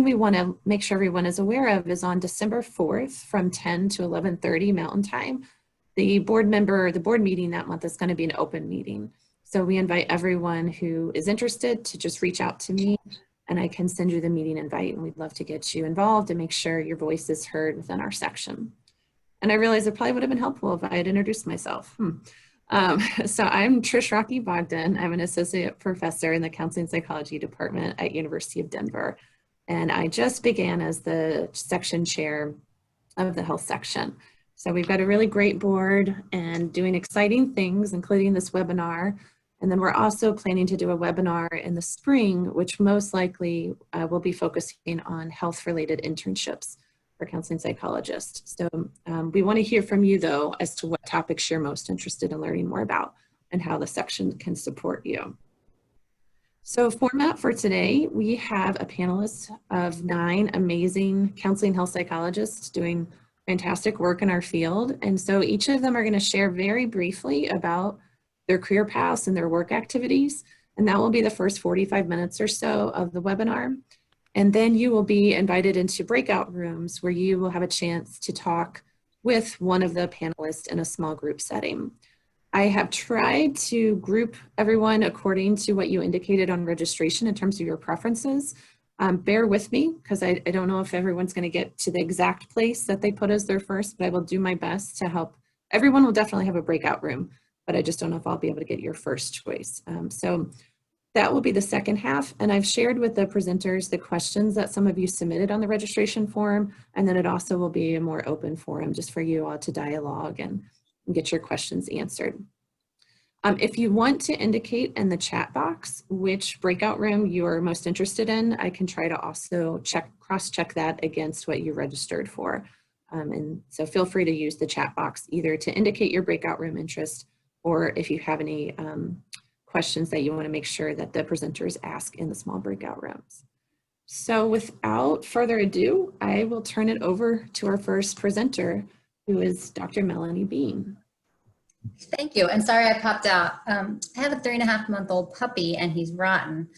we want to make sure everyone is aware of is on December 4th from 10 to 11:30 Mountain Time. The board meeting that month is going to be an open meeting. So we invite everyone who is interested to just reach out to me, and I can send you the meeting invite, and we'd love to get you involved and make sure your voice is heard within our section. And I realized it probably would have been helpful if I had introduced myself. So I'm Trisha Raque-Bogdan. I'm an associate professor in the counseling psychology department at University of Denver. And I just began as the section chair of the health section. So we've got a really great board and doing exciting things, including this webinar. And then we're also planning to do a webinar in the spring, which most likely will be focusing on health-related internships for counseling psychologists. So we want to hear from you, though, as to what topics you're most interested in learning more about and how the section can support you. So format for today, we have a panelist of 9 amazing counseling health psychologists doing fantastic work in our field. And so each of them are going to share very briefly about their career paths and their work activities. And that will be the first 45 minutes or so of the webinar. And then you will be invited into breakout rooms where you will have a chance to talk with one of the panelists in a small group setting. I have tried to group everyone according to what you indicated on registration in terms of your preferences. Bear with me, because I don't know if everyone's going to get to the exact place that they put as their first, but I will do my best to help. Everyone will definitely have a breakout room, but I just don't know if I'll be able to get your first choice. So that will be the second half, and I've shared with the presenters the questions that some of you submitted on the registration form, and then it also will be a more open forum just for you all to dialogue and get your questions answered. If you want to indicate in the chat box which breakout room you are most interested in, I can try to also cross-check that against what you registered for. And so feel free to use the chat box either to indicate your breakout room interest, or if you have any questions that you want to make sure that the presenters ask in the small breakout rooms. So without further ado, I will turn it over to our first presenter, who is Dr. Melanie Bean. Thank you, and sorry I popped out. I have a 3.5-month-old puppy and he's rotten.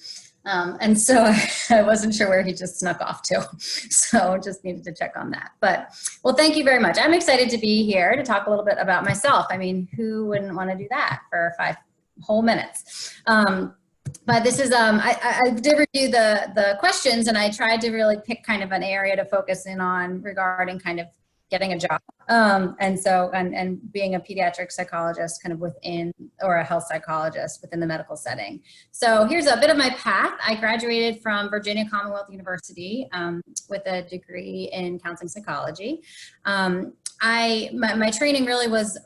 And so I wasn't sure where he just snuck off to. So just needed to check on that. But, well, thank you very much. I'm excited to be here to talk a little bit about myself. I mean, who wouldn't want to do that for 5 whole minutes? But this is, I did review the questions, and I tried to really pick kind of an area to focus in on regarding kind of getting a job. And being a pediatric psychologist kind of within, or a health psychologist within the medical setting. So here's a bit of my path. I graduated from Virginia Commonwealth University with a degree in counseling psychology. My training really was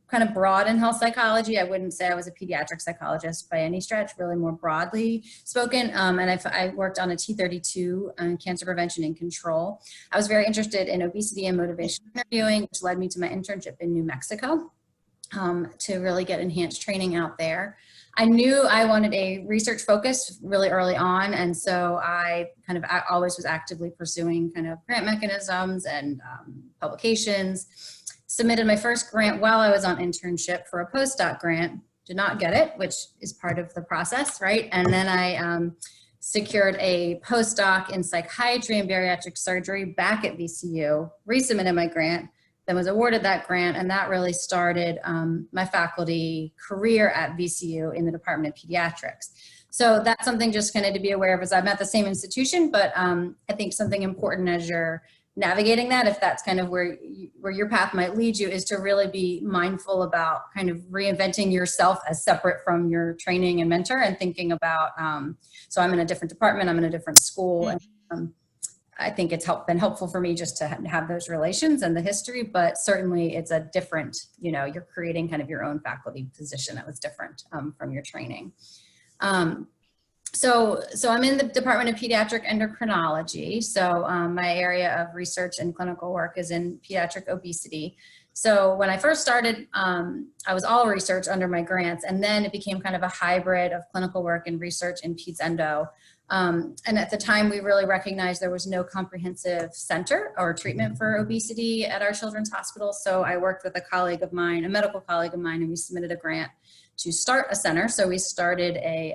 kind of broad in health psychology. I wouldn't say I was a pediatric psychologist by any stretch, really more broadly spoken. And I worked on a T32 on cancer prevention and control. I was very interested in obesity and motivation interviewing, which led me to my internship in New Mexico to really get enhanced training out there. I knew I wanted a research focus really early on, and so I kind of always was actively pursuing kind of grant mechanisms and publications. Submitted my first grant while I was on internship for a postdoc grant. Did not get it, which is part of the process, right? And then I secured a postdoc in psychiatry and bariatric surgery back at VCU, resubmitted my grant, then was awarded that grant, and that really started my faculty career at VCU in the Department of Pediatrics. So that's something just kind of to be aware of, as I'm at the same institution, but I think something important as you're navigating that, if that's kind of where your path might lead you, is to really be mindful about kind of reinventing yourself as separate from your training and mentor, and thinking about, so I'm in a different department, I'm in a different school, and I think it's been helpful for me just to have those relations and the history, but certainly it's a different, you're creating kind of your own faculty position that was different from your training. So I'm in the Department of Pediatric Endocrinology. So my area of research and clinical work is in pediatric obesity. So when I first started, I was all research under my grants, and then it became kind of a hybrid of clinical work and research in peds endo. And at the time, we really recognized there was no comprehensive center or treatment for obesity at our children's hospital. So I worked with a colleague of mine, a medical colleague of mine, and we submitted a grant to start a center. So we started a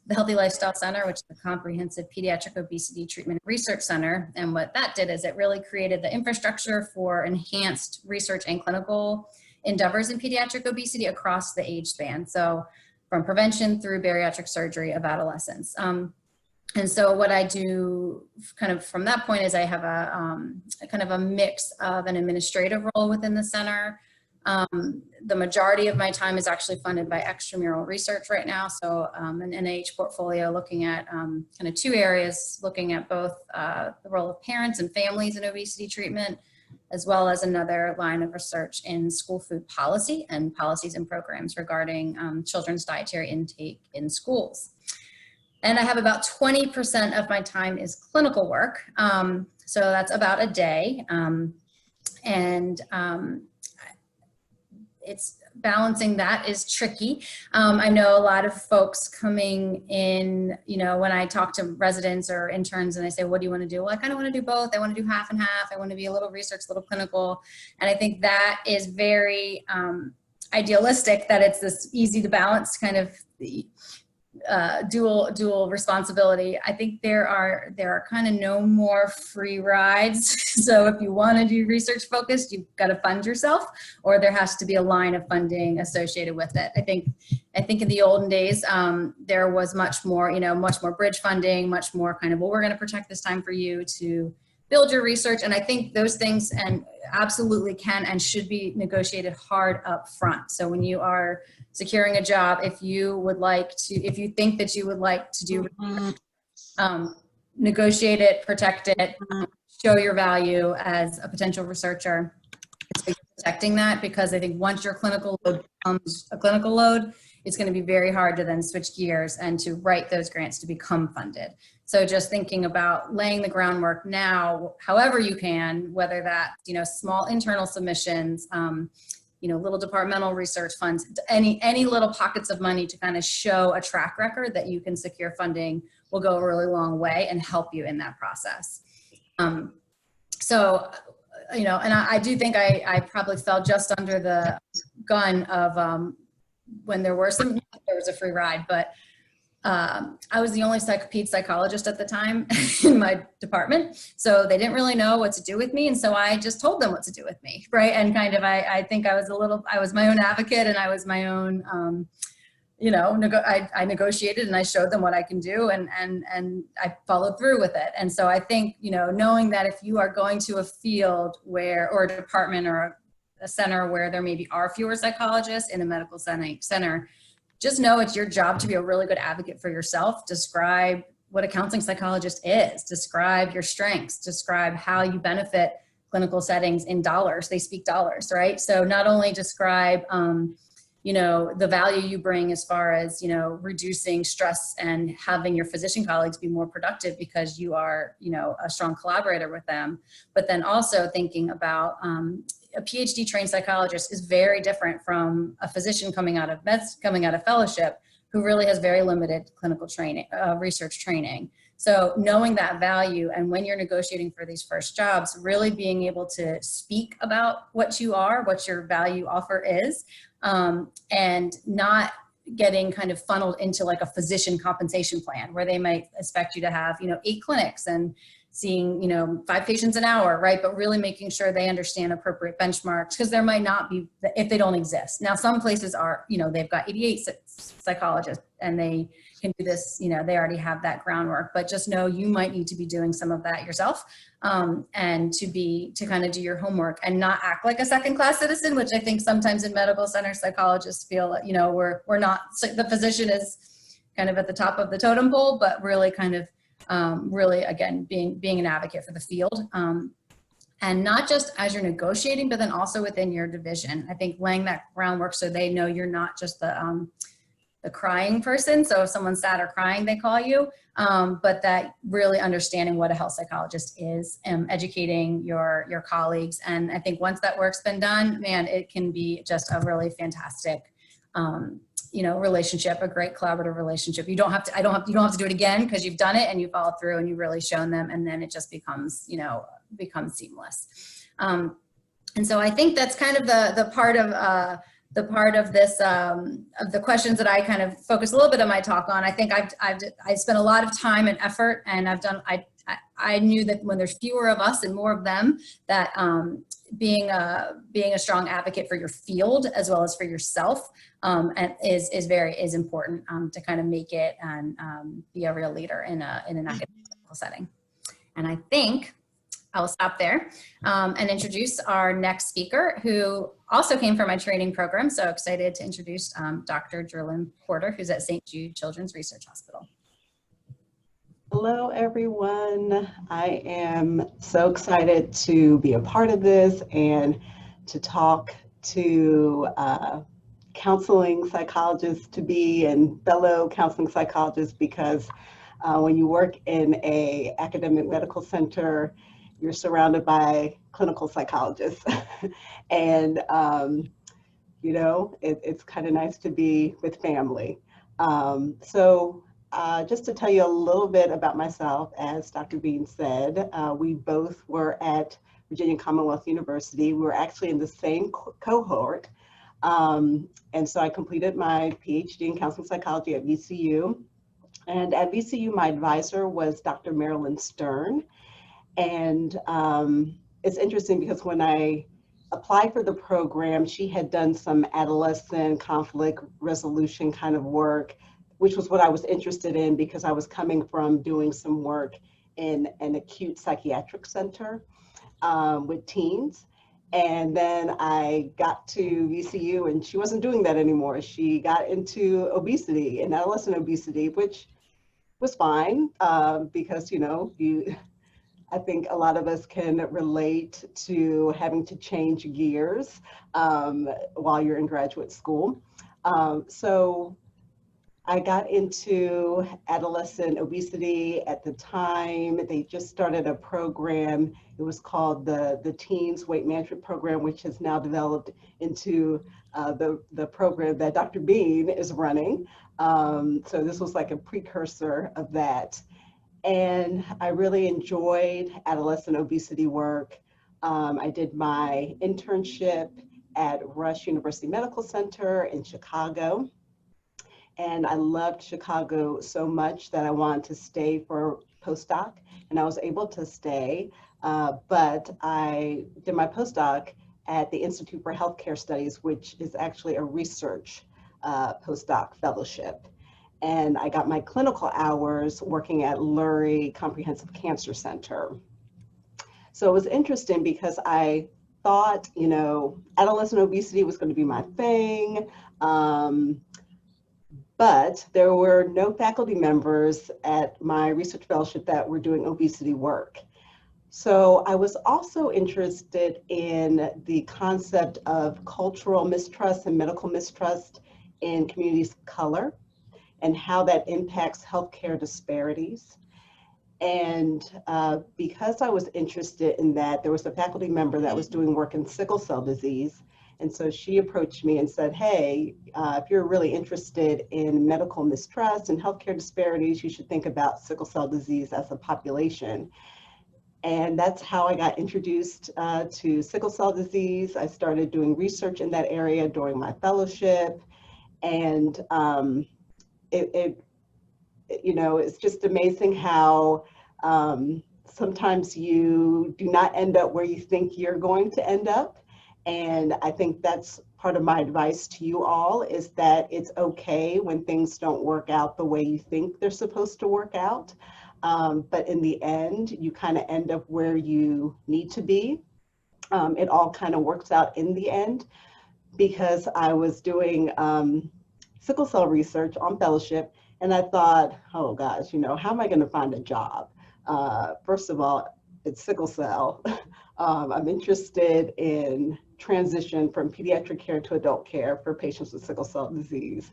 the Healthy Lifestyle Center, which is a comprehensive pediatric obesity treatment research center. And what that did is it really created the infrastructure for enhanced research and clinical endeavors in pediatric obesity across the age span. So from prevention through bariatric surgery of adolescents. And so what I do kind of from that point is I have a kind of a mix of an administrative role within the center. The majority of my time is actually funded by extramural research right now. So an NIH portfolio looking at kind of two areas, looking at both the role of parents and families in obesity treatment, as well as another line of research in school food policy and policies and programs regarding children's dietary intake in schools. And I have about 20% of my time is clinical work. So that's about a day. It's balancing that is tricky. I know a lot of folks coming in, you know, when I talk to residents or interns and they say, what do you want to do? Well, I kind of want to do both. I want to do half and half. I want to be a little research, a little clinical. And I think that is very idealistic, that it's this easy to balance kind of the dual responsibility. I think there are kind of no more free rides. So if you want to do research focused, you've got to fund yourself, or there has to be a line of funding associated with it. I think in the olden days, there was much more bridge funding, much more kind of, well, we're going to protect this time for you to build your research. And I think those things and absolutely can and should be negotiated hard up front. So when you are securing a job, if you think that you would like to do, negotiate it, protect it, show your value as a potential researcher. It's protecting that, because I think once your clinical load becomes a clinical load, it's going to be very hard to then switch gears and to write those grants to become funded. So just thinking about laying the groundwork now, however you can, whether that's, small internal submissions, little departmental research funds, any little pockets of money to kind of show a track record that you can secure funding will go a really long way and help you in that process. And I do think I probably fell just under the gun of when there was a free ride, but I was the only ped psychologist at the time in my department. So they didn't really know what to do with me. And so I just told them what to do with me. Right. And kind of, I think I was my own advocate, and I was my own, I negotiated and I showed them what I can do, and I followed through with it. And so I think, knowing that if you are going to a field or a department or a center where there maybe are fewer psychologists in a medical center, just know it's your job to be a really good advocate for yourself. Describe what a counseling psychologist is. Describe your strengths. Describe how you benefit clinical settings in dollars. They speak dollars, right? So not only describe, the value you bring as far as, reducing stress and having your physician colleagues be more productive because you are, a strong collaborator with them, but then also thinking about, a PhD trained psychologist is very different from a physician coming out of fellowship who really has very limited clinical training, research training. So knowing that value, and when you're negotiating for these first jobs, really being able to speak about what your value offer is, and not getting kind of funneled into like a physician compensation plan where they might expect you to have, 8 clinics and seeing, 5 patients an hour, right? But really making sure they understand appropriate benchmarks, because there might not be, if they don't exist. Now, some places are, they've got 88 psychologists and they can do this, they already have that groundwork, but just know you might need to be doing some of that yourself, and to kind of do your homework and not act like a second-class citizen, which I think sometimes in medical centers, psychologists feel, we're not, the physician is kind of at the top of the totem pole, but really kind of, really, again, being an advocate for the field, and not just as you're negotiating, but then also within your division. I think laying that groundwork so they know you're not just the crying person. So if someone's sad or crying, they call you, but that really understanding what a health psychologist is, educating your colleagues. And I think once that work's been done, man, it can be just a really fantastic, relationship, a great collaborative relationship. You don't have to do it again because you've done it and you followed through and you've really shown them, and then it just becomes seamless. And so I think that's kind of the part of the part of this, of the questions that I kind of focus a little bit of my talk on. I think I spent a lot of time and effort, and I knew that when there's fewer of us and more of them, that being a strong advocate for your field as well as for yourself and is important to kind of make it and be a real leader in an academic setting. And I think I will stop there and introduce our next speaker, who also came from my training program. So excited to introduce Dr. Jerlym Porter, who's at St. Jude Children's Research Hospital. Hello, everyone. I am so excited to be a part of this and to talk to counseling psychologists to be and fellow counseling psychologists, because when you work in an academic medical center, you're surrounded by clinical psychologists. And, you know, it's kind of nice to be with family. Just to tell you a little bit about myself, as Dr. Bean said, we both were at Virginia Commonwealth University. We were actually in the same cohort. And so I completed my PhD in counseling psychology at VCU. And at VCU, my advisor was Dr. Marilyn Stern. And it's interesting because when I applied for the program, she had done some adolescent conflict resolution kind of work, which was what I was interested in because I was coming from doing some work in an acute psychiatric center with teens. And then I got to VCU and she wasn't doing that anymore. She got into obesity and adolescent obesity, which was fine because, you know, I think a lot of us can relate to having to change gears while you're in graduate school. So I got into adolescent obesity at the time. They just started a program. It was called the Teens Weight Management Program, which has now developed into the program that Dr. Bean is running. So this was like a precursor of that. And I really enjoyed adolescent obesity work. I did my internship at Rush University Medical Center in Chicago. And I loved Chicago so much that I wanted to stay for postdoc, and I was able to stay, but I did my postdoc at the Institute for Healthcare Studies, which is actually a research postdoc fellowship. And I got my clinical hours working at Lurie Comprehensive Cancer Center. So it was interesting because I thought, you know, adolescent obesity was going to be my thing. But there were no faculty members at my research fellowship that were doing obesity work. So I was also interested in the concept of cultural mistrust and medical mistrust in communities of color and how that impacts healthcare disparities. And because I was interested in that, there was a faculty member that was doing work in sickle cell disease. And so she approached me and said, hey, if you're really interested in medical mistrust and healthcare disparities, you should think about sickle cell disease as a population. And that's how I got introduced to sickle cell disease. I started doing research in that area during my fellowship. And you know, it's just amazing how sometimes you do not end up where you think you're going to end up. And I think that's part of my advice to you all, is that it's okay when things don't work out the way you think they're supposed to work out. But in the end, you kind of end up where you need to be. It all kind of works out in the end, because I was doing sickle cell research on fellowship, and I thought, oh gosh, you know, how am I going to find a job? First of all, it's sickle cell. I'm interested in transition from pediatric care to adult care for patients with sickle cell disease.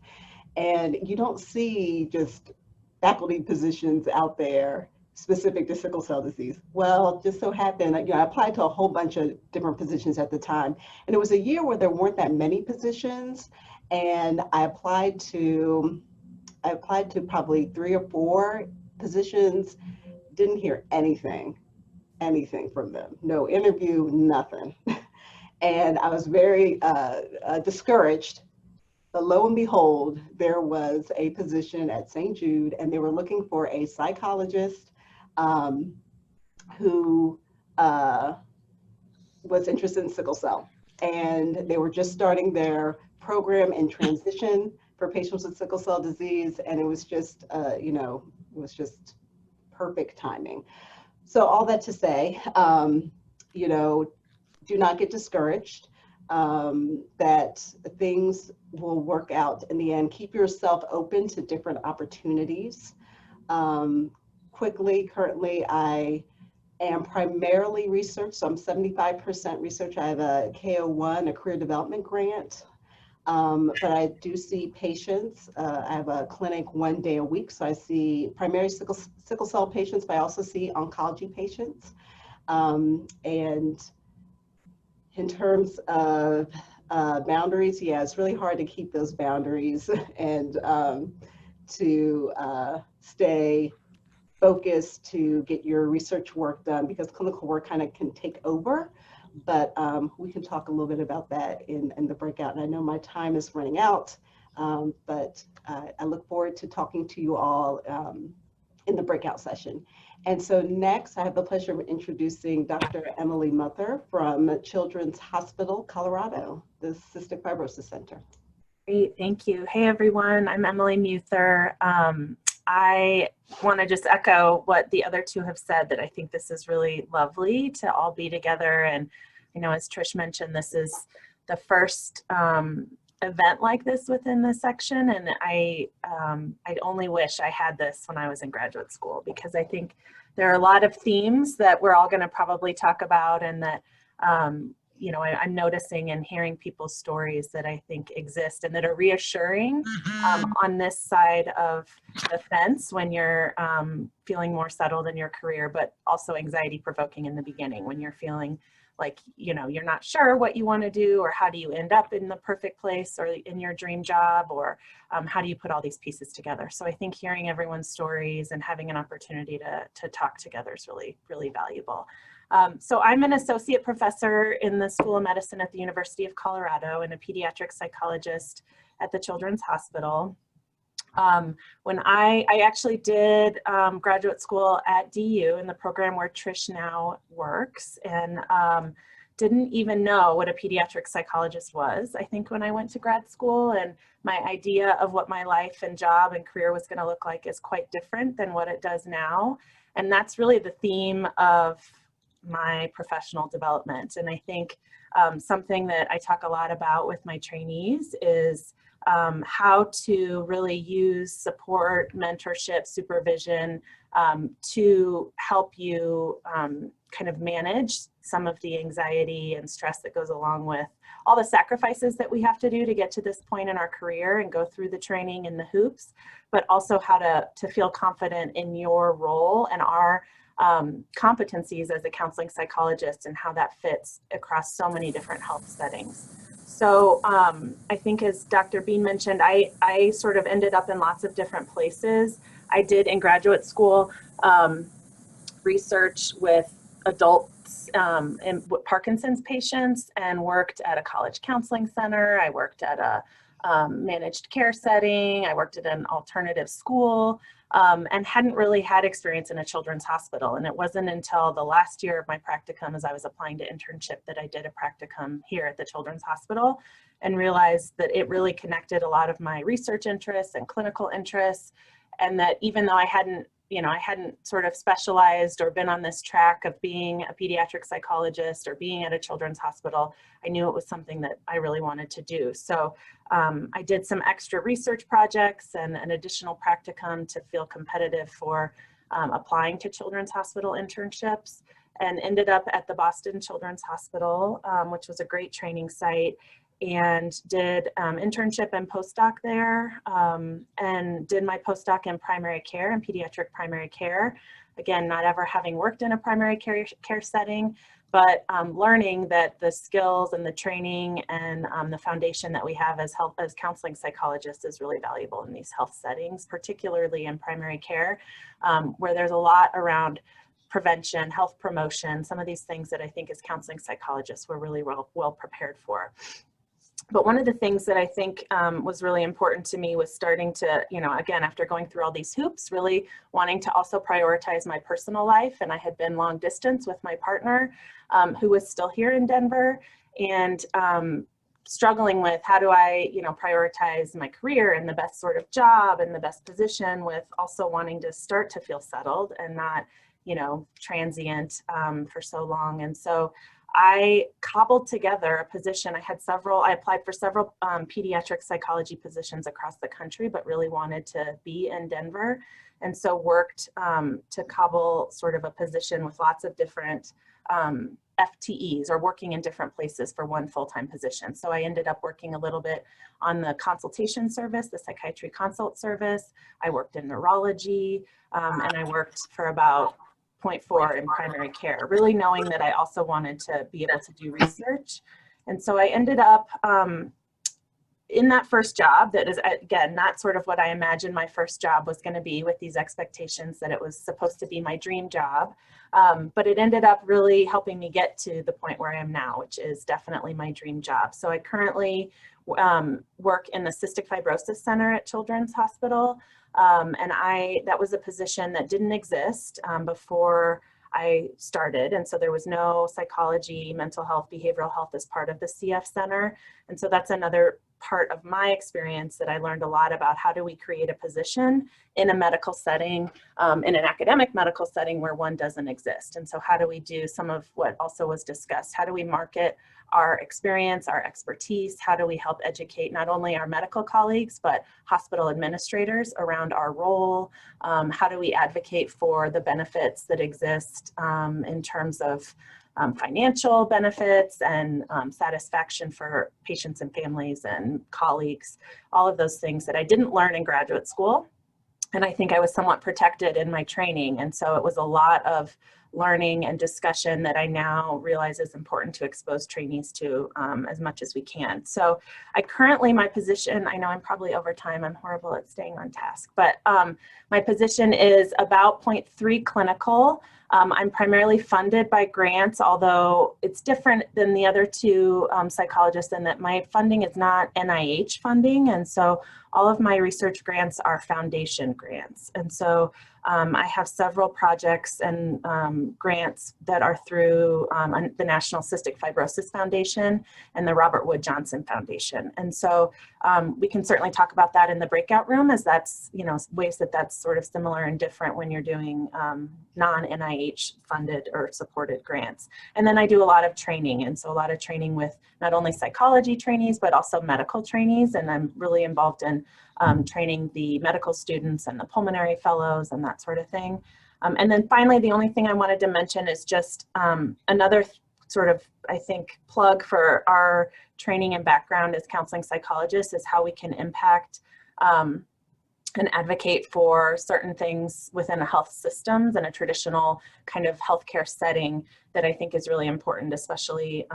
And you don't see just faculty positions out there specific to sickle cell disease. Well, just so happened, you know, I applied to a whole bunch of different positions at the time. And it was a year where there weren't that many positions. And I applied to probably 3 or 4 positions, didn't hear anything from them. No interview, nothing. And I was very discouraged. But lo and behold, there was a position at St. Jude, and they were looking for a psychologist who was interested in sickle cell. And they were just starting their program in transition for patients with sickle cell disease. And it was just, it was just perfect timing. So all that to say, do not get discouraged, that things will work out in the end. Keep yourself open to different opportunities. Currently, I am primarily research, so I'm 75% research. I have a KO1, a career development grant, but I do see patients. I have a clinic 1 day a week, so I see primary sickle cell patients, but I also see oncology patients. And in terms of boundaries, yeah, it's really hard to keep those boundaries and to stay focused, to get your research work done, because clinical work kind of can take over. But we can talk a little bit about that in the breakout. And I know my time is running out, but I look forward to talking to you all in the breakout session. And so next, I have the pleasure of introducing Dr. Emily Muther from Children's Hospital, Colorado, the Cystic Fibrosis Center. Great, thank you. Hey everyone, I'm Emily Muther. I want to just echo what the other two have said, that I think this is really lovely to all be together. And, as Trish mentioned, this is the first event like this within the section. And I'd only wish I had this when I was in graduate school, because I think there are a lot of themes that we're all going to probably talk about, and that, I'm noticing and hearing people's stories that I think exist and that are reassuring on this side of the fence when you're feeling more settled in your career, but also anxiety provoking in the beginning when you're feeling like, you're not sure what you want to do, or how do you end up in the perfect place or in your dream job, or how do you put all these pieces together. So I think hearing everyone's stories and having an opportunity to talk together is really, really valuable. So I'm an associate professor in the School of Medicine at the University of Colorado and a pediatric psychologist at the Children's Hospital. When I actually did graduate school at DU in the program where Trish now works, and didn't even know what a pediatric psychologist was, I think, when I went to grad school. And my idea of what my life and job and career was going to look like is quite different than what it does now. And that's really the theme of my professional development. And I think something that I talk a lot about with my trainees is how to really use support, mentorship, supervision to help you kind of manage some of the anxiety and stress that goes along with all the sacrifices that we have to do to get to this point in our career and go through the training and the hoops, but also how to feel confident in your role and our competencies as a counseling psychologist, and how that fits across so many different health settings. So I think, as Dr. Bean mentioned, I sort of ended up in lots of different places. I did in graduate school research with adults and Parkinson's patients, and worked at a college counseling center. I worked at a managed care setting. I worked at an alternative school, and hadn't really had experience in a children's hospital. And it wasn't until the last year of my practicum, as I was applying to internship, that I did a practicum here at the Children's Hospital, and realized that it really connected a lot of my research interests and clinical interests. And that even though I hadn't sort of specialized or been on this track of being a pediatric psychologist or being at a children's hospital, I knew it was something that I really wanted to do. So I did some extra research projects and an additional practicum to feel competitive for applying to children's hospital internships, and ended up at the Boston Children's Hospital, which was a great training site, and did internship and postdoc there, and did my postdoc in primary care and pediatric primary care. Again, not ever having worked in a primary care setting, but learning that the skills and the training and the foundation that we have as counseling psychologists is really valuable in these health settings, particularly in primary care, where there's a lot around prevention, health promotion, some of these things that I think as counseling psychologists we're really well prepared for. But one of the things that I think was really important to me was starting to, again, after going through all these hoops, really wanting to also prioritize my personal life. And I had been long distance with my partner, who was still here in Denver, and struggling with how do I, prioritize my career and the best sort of job and the best position, with also wanting to start to feel settled and not, transient for so long. And so I cobbled together a position. I applied for several pediatric psychology positions across the country, but really wanted to be in Denver. And so worked to cobble sort of a position with lots of different FTEs, or working in different places for one full-time position. So I ended up working a little bit on the consultation service, the psychiatry consult service. I worked in neurology, and I worked for about 0.4 in primary care, really knowing that I also wanted to be able to do research. And so I ended up in that first job that is, again, not sort of what I imagined my first job was going to be, with these expectations that it was supposed to be my dream job. But it ended up really helping me get to the point where I am now, which is definitely my dream job. So I currently work in the Cystic Fibrosis Center at Children's Hospital. And that was a position that didn't exist before I started. And so there was no psychology, mental health, behavioral health as part of the CF Center. And so that's another part of my experience that I learned a lot about. How do we create a position in a medical setting, in an academic medical setting where one doesn't exist? And so how do we do some of what also was discussed? How do we market our experience, our expertise? How do we help educate not only our medical colleagues, but hospital administrators around our role? How do we advocate for the benefits that exist in terms of financial benefits and satisfaction for patients and families and colleagues, all of those things that I didn't learn in graduate school. And I think I was somewhat protected in my training. And so it was a lot of learning and discussion that I now realize is important to expose trainees to as much as we can. So my position, I know I'm probably over time, I'm horrible at staying on task, but my position is about 0.3 clinical. I'm primarily funded by grants, although it's different than the other two psychologists in that my funding is not NIH funding. And so all of my research grants are foundation grants. And so I have several projects and grants that are through the National Cystic Fibrosis Foundation and the Robert Wood Johnson Foundation. And so we can certainly talk about that in the breakout room, as that's, ways that that's sort of similar and different when you're doing non-NIH funded or supported grants. And then I do a lot of training. And so a lot of training with not only psychology trainees, but also medical trainees. And I'm really involved in training the medical students and the pulmonary fellows and that sort of thing. And then finally, the only thing I wanted to mention is just another sort of, I think, plug for our training and background as counseling psychologists is how we can impact and advocate for certain things within a health systems and a traditional kind of healthcare setting that I think is really important, especially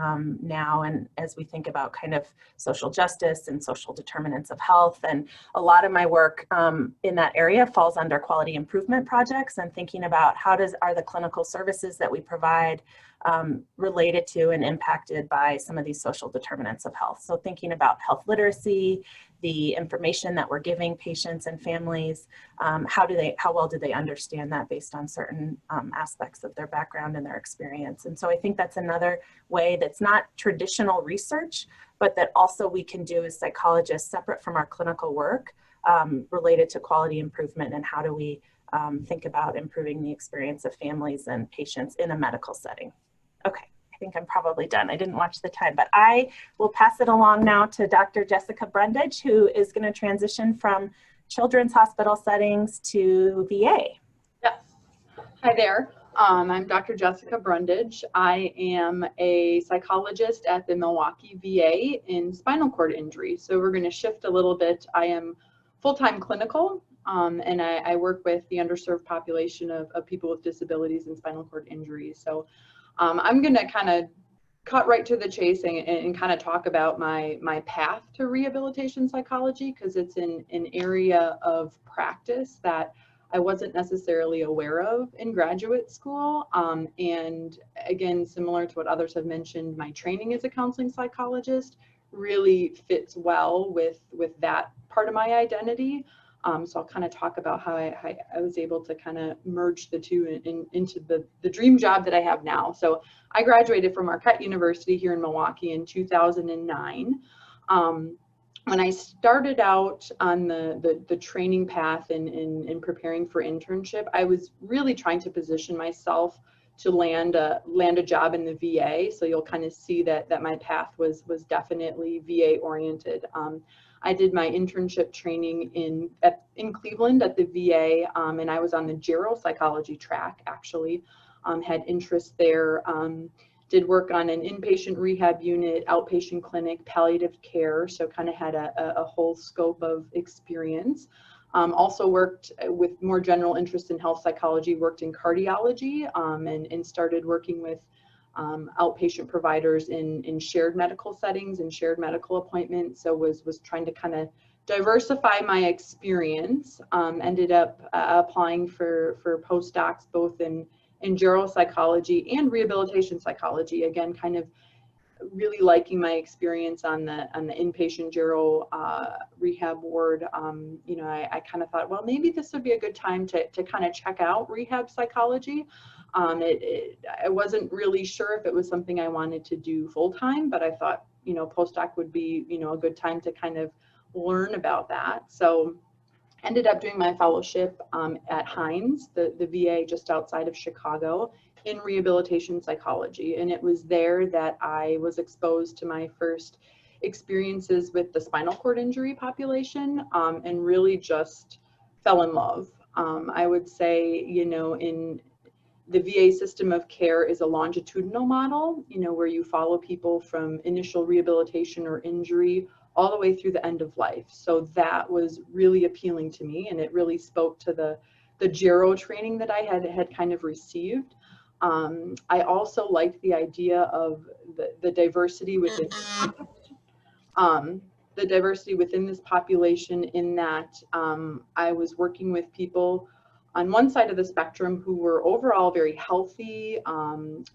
now and as we think about kind of social justice and social determinants of health. And a lot of my work in that area falls under quality improvement projects and thinking about are the clinical services that we provide related to and impacted by some of these social determinants of health. So thinking about health literacy, the information that we're giving patients and families, how well do they understand that based on certain aspects of their background and their experience. And so I think that's another way that's not traditional research, but that also we can do as psychologists separate from our clinical work related to quality improvement and how do we think about improving the experience of families and patients in a medical setting. Okay. I think I'm probably done. I didn't watch the time, but I will pass it along now to Dr. Jessica Brundage, who is going to transition from children's hospital settings to VA. Yes. Hi there. I'm Dr. Jessica Brundage. I am a psychologist at the Milwaukee VA in spinal cord injury. So we're going to shift a little bit. I am full-time clinical, and I work with the underserved population of people with disabilities and spinal cord injuries. So I'm going to kind of cut right to the chase and kind of talk about my path to rehabilitation psychology, because it's an area of practice that I wasn't necessarily aware of in graduate school. And again, similar to what others have mentioned, my training as a counseling psychologist really fits well with that part of my identity. So I'll kind of talk about how I was able to kind of merge the two into the dream job that I have now. So I graduated from Marquette University here in Milwaukee in 2009. When I started out on the training path in preparing for internship, I was really trying to position myself to land a job in the VA. So you'll kind of see that my path was definitely VA oriented. I did my internship training in Cleveland at the VA, and I was on the geropsychology track, actually. Had interest there, did work on an inpatient rehab unit, outpatient clinic, palliative care, so kind of had a whole scope of experience. Also worked with more general interest in health psychology, worked in cardiology, and started working with outpatient providers in shared medical settings and shared medical appointments. So was trying to kind of diversify my experience. Ended up applying for postdocs both in geropsychology and rehabilitation psychology. Again, kind of really liking my experience on the inpatient gero rehab ward. You know, I kind of thought, well, maybe this would be a good time to kind of check out rehab psychology. I wasn't really sure if it was something I wanted to do full time, but I thought, you know, postdoc would be, you know, a good time to kind of learn about that. So ended up doing my fellowship at Hines, the VA just outside of Chicago, in rehabilitation psychology. And it was there that I was exposed to my first experiences with the spinal cord injury population, and really just fell in love. I would say, you know, in the VA system of care is a longitudinal model, you know, where you follow people from initial rehabilitation or injury all the way through the end of life. So that was really appealing to me, and it really spoke to the gero training that I had kind of received. I also liked the idea of the diversity within this population, in that I was working with people on one side of the spectrum who were overall very healthy,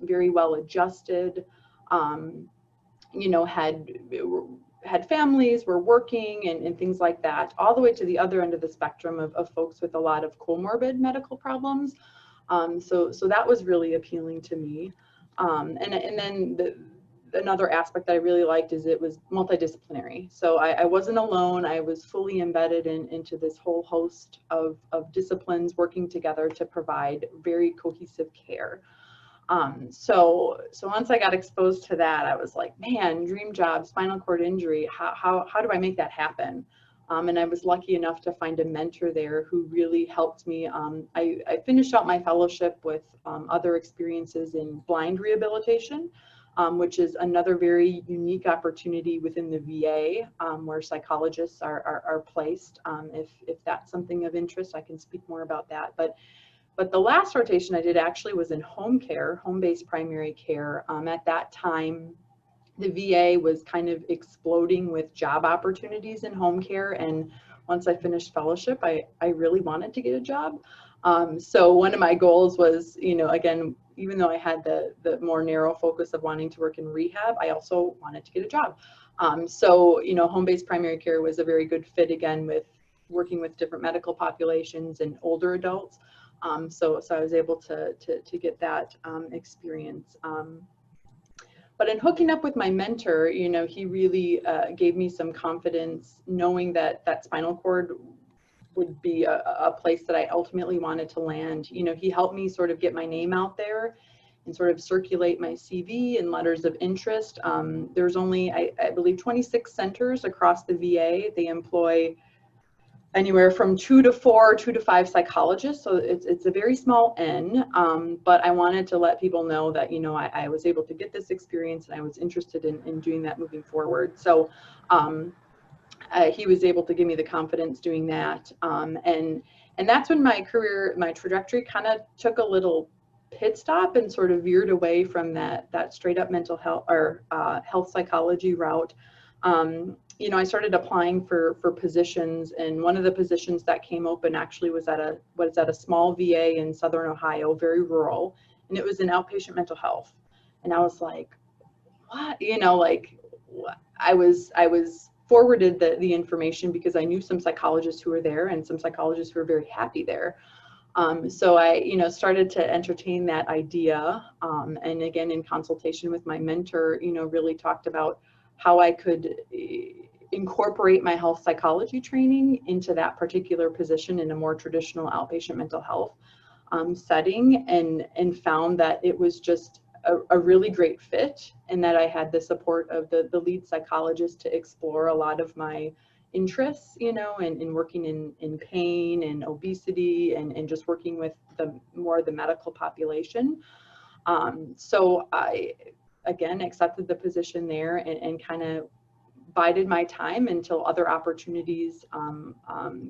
very well adjusted, you know, had families, were working and things like that, all the way to the other end of the spectrum of folks with a lot of comorbid medical problems. So that was really appealing to me. And then another aspect that I really liked is it was multidisciplinary. So I wasn't alone. I was fully embedded into this whole host of disciplines working together to provide very cohesive care. So once I got exposed to that, I was like, man, dream job, spinal cord injury, how do I make that happen? And I was lucky enough to find a mentor there who really helped me. I finished out my fellowship with other experiences in blind rehabilitation, which is another very unique opportunity within the VA, where psychologists are placed. If that's something of interest, I can speak more about that. But the last rotation I did actually was in home care, home-based primary care. At that time, the VA was kind of exploding with job opportunities in home care. And once I finished fellowship, I really wanted to get a job. So one of my goals was, you know, again, even though I had the more narrow focus of wanting to work in rehab, I also wanted to get a job. So, you know, home-based primary care was a very good fit, again, with working with different medical populations and older adults. So I was able to get that experience. But in hooking up with my mentor, you know, he really gave me some confidence, knowing that spinal cord would be a place that I ultimately wanted to land. You know, he helped me sort of get my name out there and sort of circulate my CV and letters of interest. There's only, I believe, 26 centers across the VA. They employ anywhere from 2 to 4, 2 to 5 psychologists. So it's a very small N, but I wanted to let people know that, you know, I was able to get this experience and I was interested in doing that moving forward. So he was able to give me the confidence doing that. And that's when my career, my trajectory kind of took a little pit stop and sort of veered away from that straight up mental health or health psychology route. you know, I started applying for positions, and one of the positions that came open actually was at a small VA in Southern Ohio, very rural, and it was in outpatient mental health. And I was like, what? You know, like I was forwarded the information because I knew some psychologists who were there and some psychologists who were very happy there. So I, you know, started to entertain that idea. And again, in consultation with my mentor, you know, really talked about how I could incorporate my health psychology training into that particular position in a more traditional outpatient mental health setting, and found that it was just a really great fit, and that I had the support of the lead psychologist to explore a lot of my interests, you know, in working in pain and obesity, and just working with the medical population. So I, again, accepted the position there, and kind of bided my time until other opportunities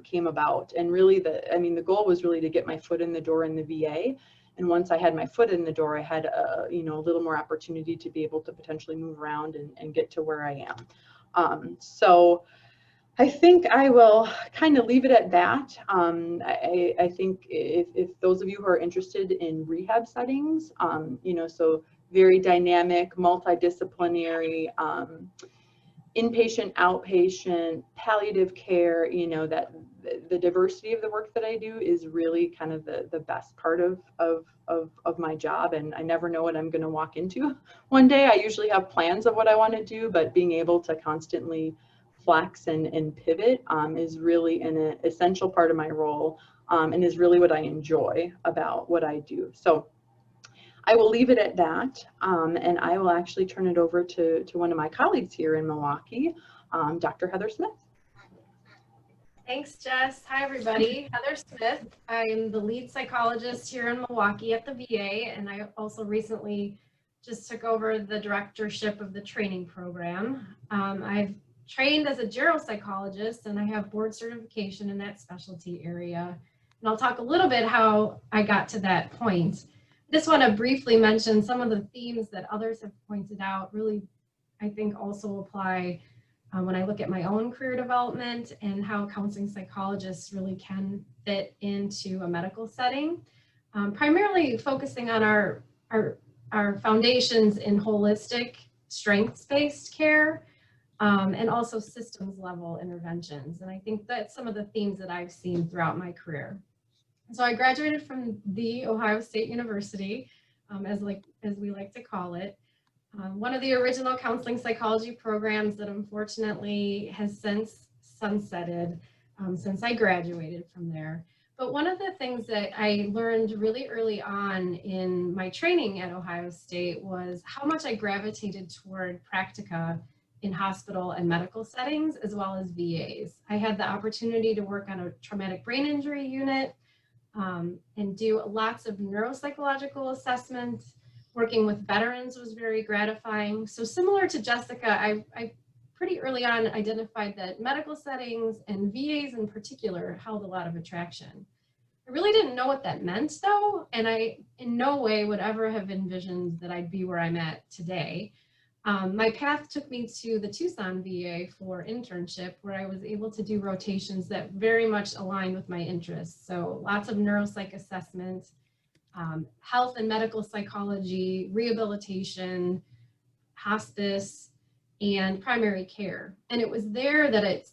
came about. And really the goal was really to get my foot in the door in the VA. And once I had my foot in the door, I had you know, a little more opportunity to be able to potentially move around and get to where I am. So I think I will kind of leave it at that. I think if those of you who are interested in rehab settings, you know, so very dynamic, multidisciplinary, inpatient, outpatient, palliative care, you know, that the diversity of the work that I do is really kind of the best part of my job. And I never know what I'm going to walk into one day. I usually have plans of what I want to do, but being able to constantly flex and pivot is really an essential part of my role, and is really what I enjoy about what I do. So I will leave it at that, and I will actually turn it over to one of my colleagues here in Milwaukee, Dr. Heather Smith. Thanks, Jess. Hi, everybody. Heather Smith. I'm the lead psychologist here in Milwaukee at the VA, and I also recently just took over the directorship of the training program. I've trained as a geropsychologist, and I have board certification in that specialty area. And I'll talk a little bit how I got to that point. I just want to briefly mention some of the themes that others have pointed out, really, I think also apply when I look at my own career development and how counseling psychologists really can fit into a medical setting. Primarily focusing on our foundations in holistic, strengths-based care, and also systems level interventions. And I think that's some of the themes that I've seen throughout my career. So I graduated from the Ohio State University, as we like to call it. One of the original counseling psychology programs that unfortunately has since sunsetted since I graduated from there. But one of the things that I learned really early on in my training at Ohio State was how much I gravitated toward practica in hospital and medical settings, as well as VAs. I had the opportunity to work on a traumatic brain injury unit and do lots of neuropsychological assessments. Working with veterans was very gratifying. So similar to Jessica, I pretty early on identified that medical settings and VAs in particular held a lot of attraction. I really didn't know what that meant though, and I in no way would ever have envisioned that I'd be where I'm at today. My path took me to the Tucson VA for internship, where I was able to do rotations that very much aligned with my interests. So lots of neuropsych assessments, health and medical psychology, rehabilitation, hospice, and primary care. And it was there that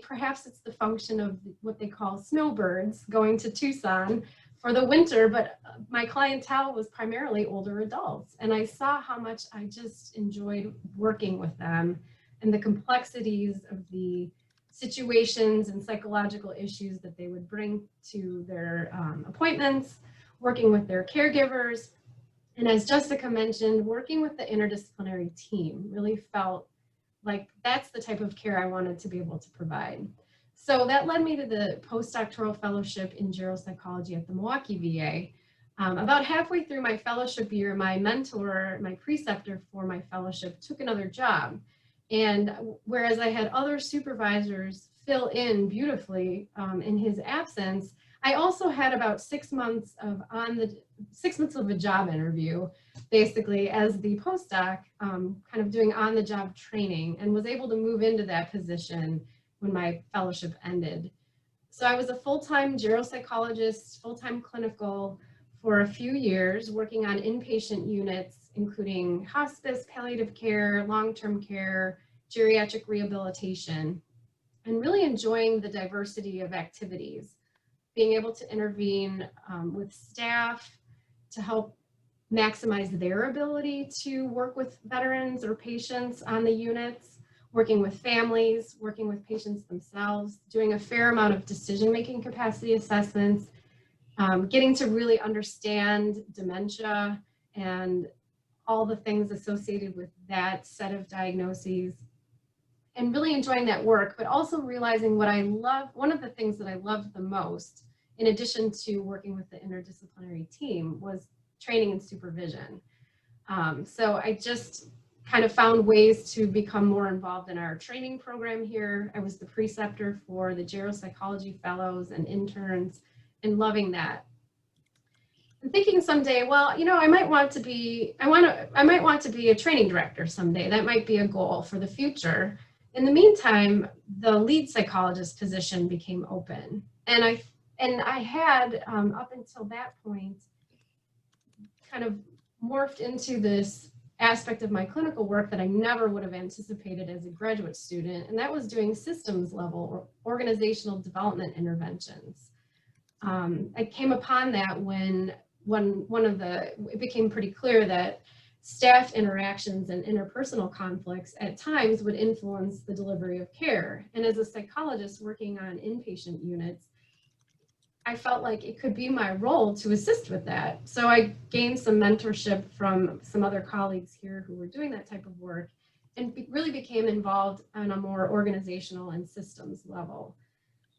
perhaps it's the function of what they call snowbirds going to Tucson for the winter, but my clientele was primarily older adults. And I saw how much I just enjoyed working with them and the complexities of the situations and psychological issues that they would bring to their appointments, working with their caregivers. And as Jessica mentioned, working with the interdisciplinary team really felt like that's the type of care I wanted to be able to provide. So that led me to the postdoctoral fellowship in geropsychology at the Milwaukee VA. About halfway through my fellowship year, my mentor, my preceptor for my fellowship, took another job. And whereas I had other supervisors fill in beautifully in his absence, I also had about 6 months of 6 months of a job interview, basically as the postdoc, kind of doing on-the-job training, and was able to move into that position when my fellowship ended. So I was a full-time geropsychologist, full-time clinical for a few years, working on inpatient units, including hospice, palliative care, long-term care, geriatric rehabilitation, and really enjoying the diversity of activities, being able to intervene with staff to help maximize their ability to work with veterans or patients on the units, working with families, working with patients themselves, doing a fair amount of decision-making capacity assessments, getting to really understand dementia and all the things associated with that set of diagnoses, and really enjoying that work, but also realizing what I love. One of the things that I loved the most, in addition to working with the interdisciplinary team, was training and supervision. So I just kind of found ways to become more involved in our training program here. I was the preceptor for the geropsychology fellows and interns, and loving that. I'm thinking someday, well, you know, I might want to be a training director someday. That might be a goal for the future. In the meantime, the lead psychologist position became open, and I had up until that point kind of morphed into this aspect of my clinical work that I never would have anticipated as a graduate student, and that was doing systems level or organizational development interventions. I came upon that when it became pretty clear that staff interactions and interpersonal conflicts at times would influence the delivery of care. And as a psychologist working on inpatient units, I felt like it could be my role to assist with that. So I gained some mentorship from some other colleagues here who were doing that type of work, and really became involved on a more organizational and systems level.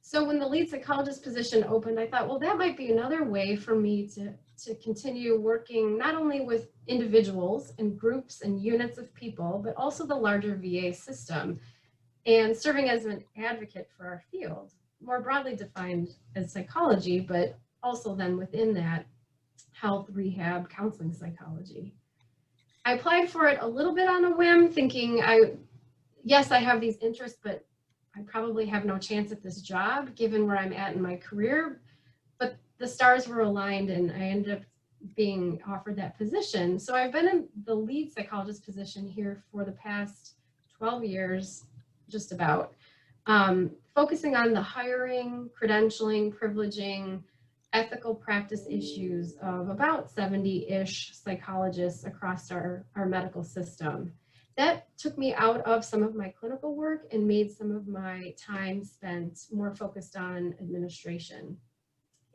So when the lead psychologist position opened, I thought, well, that might be another way for me to continue working not only with individuals and groups and units of people, but also the larger VA system, and serving as an advocate for our field, more broadly defined as psychology, but also then within that, health, rehab, counseling psychology. I applied for it a little bit on a whim, thinking yes, I have these interests, but I probably have no chance at this job given where I'm at in my career. But the stars were aligned and I ended up being offered that position. So I've been in the lead psychologist position here for the past 12 years, just about, focusing on the hiring, credentialing, privileging, ethical practice issues of about 70-ish psychologists across our medical system. That took me out of some of my clinical work and made some of my time spent more focused on administration.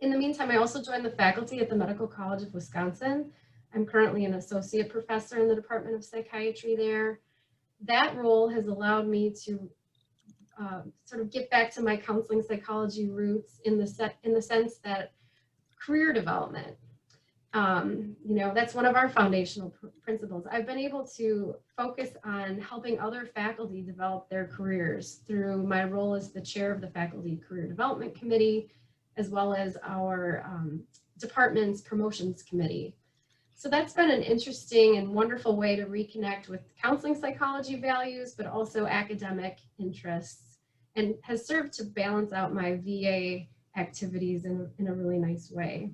In the meantime, I also joined the faculty at the Medical College of Wisconsin. I'm currently an associate professor in the Department of Psychiatry there. That role has allowed me to sort of get back to my counseling psychology roots in the sense that career development, you know, that's one of our foundational principles. I've been able to focus on helping other faculty develop their careers through my role as the chair of the Faculty Career Development Committee, as well as our department's promotions committee. So that's been an interesting and wonderful way to reconnect with counseling psychology values, but also academic interests, and has served to balance out my VA activities in a really nice way.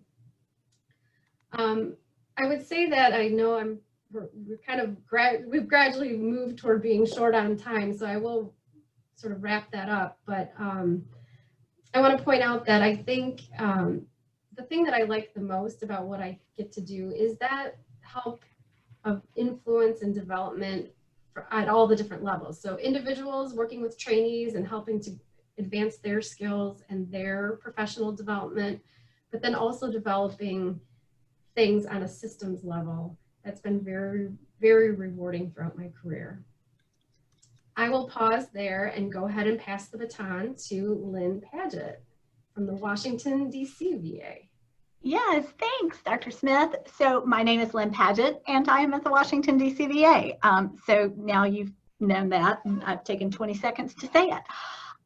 I would say that I know we've gradually moved toward being short on time, so I will sort of wrap that up. But I want to point out that I think the thing that I like the most about what I get to do is that help of influence and development at all the different levels. So individuals working with trainees and helping to advance their skills and their professional development, but then also developing things on a systems level. That's been very, very rewarding throughout my career. I will pause there and go ahead and pass the baton to Lynne Padgett from the Washington, D.C. VA. Yes, thanks, Dr. Smith. So my name is Lynne Padgett, and I am at the Washington, D.C. VA. So now you've known that, and I've taken 20 seconds to say it.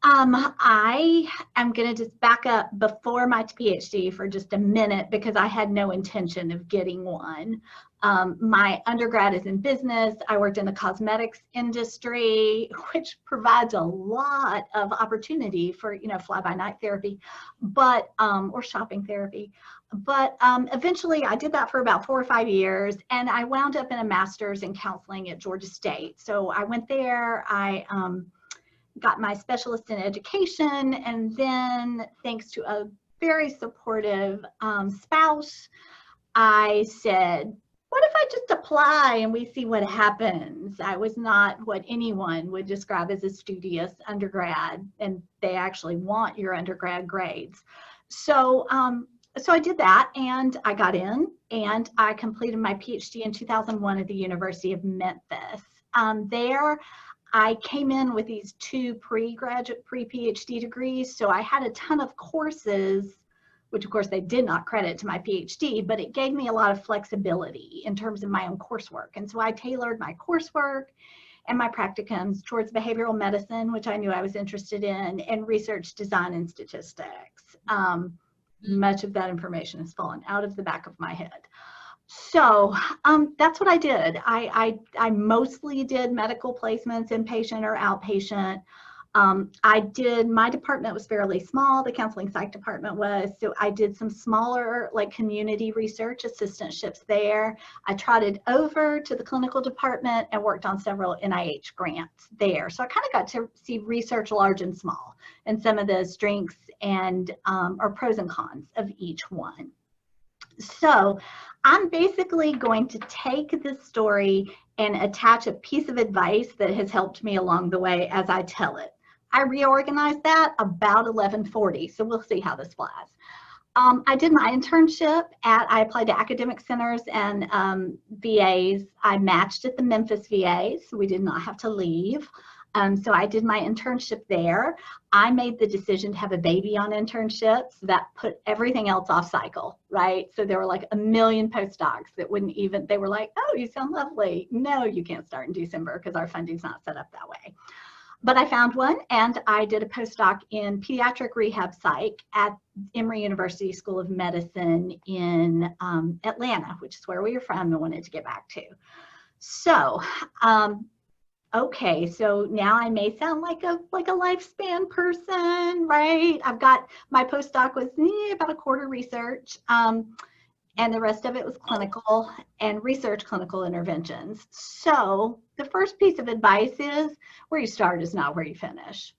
I am going to just back up before my PhD for just a minute because I had no intention of getting one. My undergrad is in business. I worked in the cosmetics industry, which provides a lot of opportunity for, fly-by-night therapy, but or shopping therapy. But eventually I did that for about 4 or 5 years, and I wound up in a master's in counseling at Georgia State. So I went there. I got my specialist in education, and then thanks to a very supportive spouse, I said, what if I just apply and we see what happens? I was not what anyone would describe as a studious undergrad, and they actually want your undergrad grades. So I did that, and I got in, and I completed my PhD in 2001 at the University of Memphis. There, I came in with these 2 pre-graduate, pre-PhD degrees, so I had a ton of courses, which of course they did not credit to my PhD, but it gave me a lot of flexibility in terms of my own coursework. And so I tailored my coursework and my practicums towards behavioral medicine, which I knew I was interested in, and research design and statistics. Much of that information has fallen out of the back of my head. So that's what I did. I mostly did medical placements, inpatient or outpatient. My department was fairly small, the counseling psych department was, so I did some smaller like community research assistantships there. I trotted over to the clinical department and worked on several NIH grants there. So I kind of got to see research large and small and some of the strengths and or pros and cons of each one. So I'm basically going to take this story and attach a piece of advice that has helped me along the way as I tell it. I reorganized that about 11:40, so we'll see how this flies. I did my internship I applied to academic centers and VAs. I matched at the Memphis VA, so we did not have to leave. So I did my internship there. I made the decision to have a baby on internships. That put everything else off cycle, right? So there were like a million postdocs that wouldn't even, they were like, oh, you sound lovely. No, you can't start in December because our funding's not set up that way. But I found one, and I did a postdoc in pediatric rehab psych at Emory University School of Medicine in Atlanta, which is where we are from and wanted to get back to. So, okay, so now I may sound like a lifespan person, right? I've got, my postdoc was about a quarter research, and the rest of it was clinical and research clinical interventions. So the first piece of advice is where you start is not where you finish.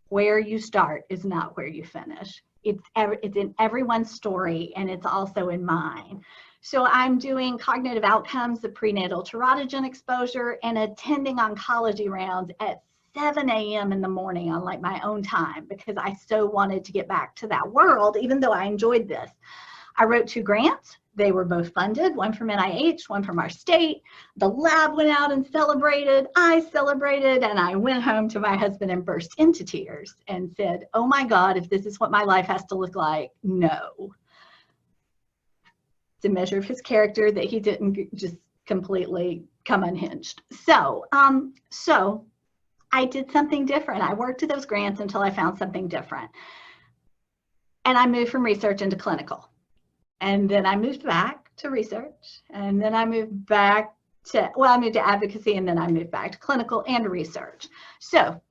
Where you start is not where you finish. It's in everyone's story, and it's also in mine. So I'm doing cognitive outcomes of prenatal teratogene exposure and attending oncology rounds at 7 a.m. in the morning on like my own time because I so wanted to get back to that world, even though I enjoyed this. I wrote 2 grants. They were both funded, one from NIH, one from our state. The lab went out and celebrated. I celebrated, and I went home to my husband and burst into tears and said, oh my God, if this is what my life has to look like, no. It's a measure of his character that he didn't just completely come unhinged. So I did something different. I worked to those grants until I found something different. And I moved from research into clinical. And then I moved back to research. And then I moved back to, well, I moved to advocacy, and then I moved back to clinical and research. So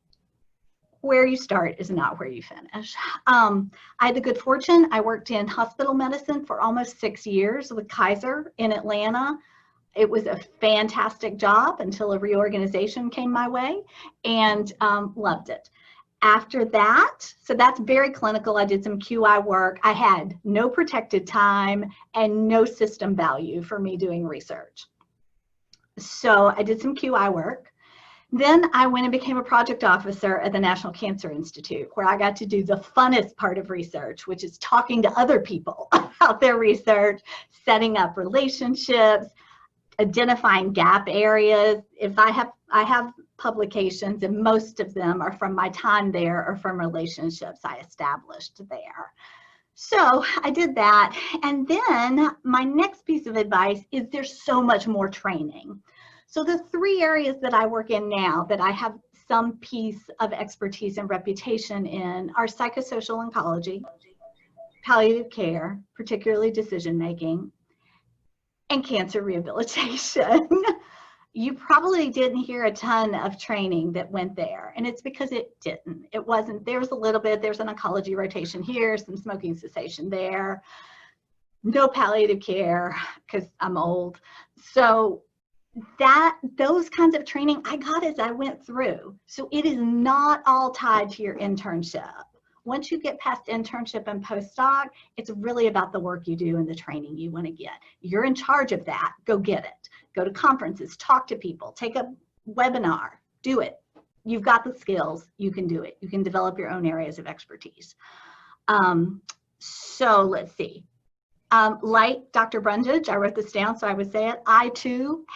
where you start is not where you finish. I had the good fortune. I worked in hospital medicine for almost 6 years with Kaiser in Atlanta. It was a fantastic job until a reorganization came my way, and loved it. After that, so that's very clinical. I did some QI work. I had no protected time and no system value for me doing research. So I did some QI work. Then I went and became a project officer at the National Cancer Institute, where I got to do the funnest part of research, which is talking to other people about their research, setting up relationships, identifying gap areas. If I have publications, and most of them are from my time there or from relationships I established there. So I did that. And then my next piece of advice is there's so much more training. So the 3 areas that I work in now that I have some piece of expertise and reputation in our psychosocial oncology, palliative care, particularly decision-making, and cancer rehabilitation. You probably didn't hear a ton of training that went there, and it's because it didn't. It wasn't, there was a little bit, there's an oncology rotation here, some smoking cessation there, no palliative care, because I'm old. So those kinds of training I got as I went through. So it is not all tied to your internship. Once you get past internship and postdoc, it's really about the work you do and the training you want to get. You're in charge of that. Go get it. Go to conferences, talk to people, take a webinar, do it. You've got the skills, you can do it. You can develop your own areas of expertise. So let's see. Like Dr. Brundage, I wrote this down so I would say it. I too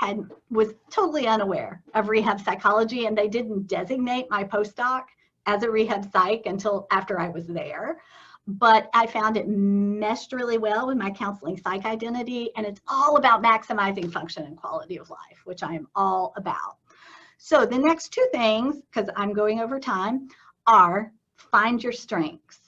was totally unaware of rehab psychology, and they didn't designate my postdoc as a rehab psych until after I was there. But I found it meshed really well with my counseling psych identity, and it's all about maximizing function and quality of life, which I am all about. So the next two things, because I'm going over time, are find your strengths.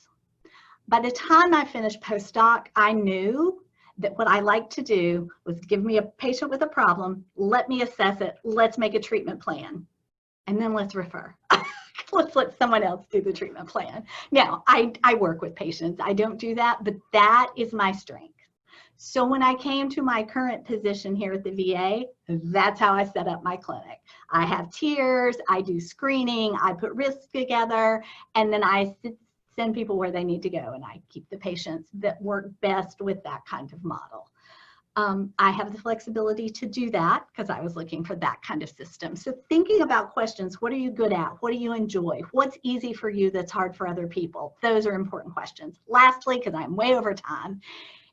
By the time I finished postdoc, I knew that what I liked to do was give me a patient with a problem, let me assess it, let's make a treatment plan, and then let's refer. Let's let someone else do the treatment plan. Now, I work with patients. I don't do that, but that is my strength. So when I came to my current position here at the VA, that's how I set up my clinic. I have tiers, I do screening, I put risks together, and then I send people where they need to go, and I keep the patients that work best with that kind of model. I have the flexibility to do that because I was looking for that kind of system. So thinking about questions, what are you good at? What do you enjoy? What's easy for you that's hard for other people? Those are important questions. Lastly, because I'm way over time,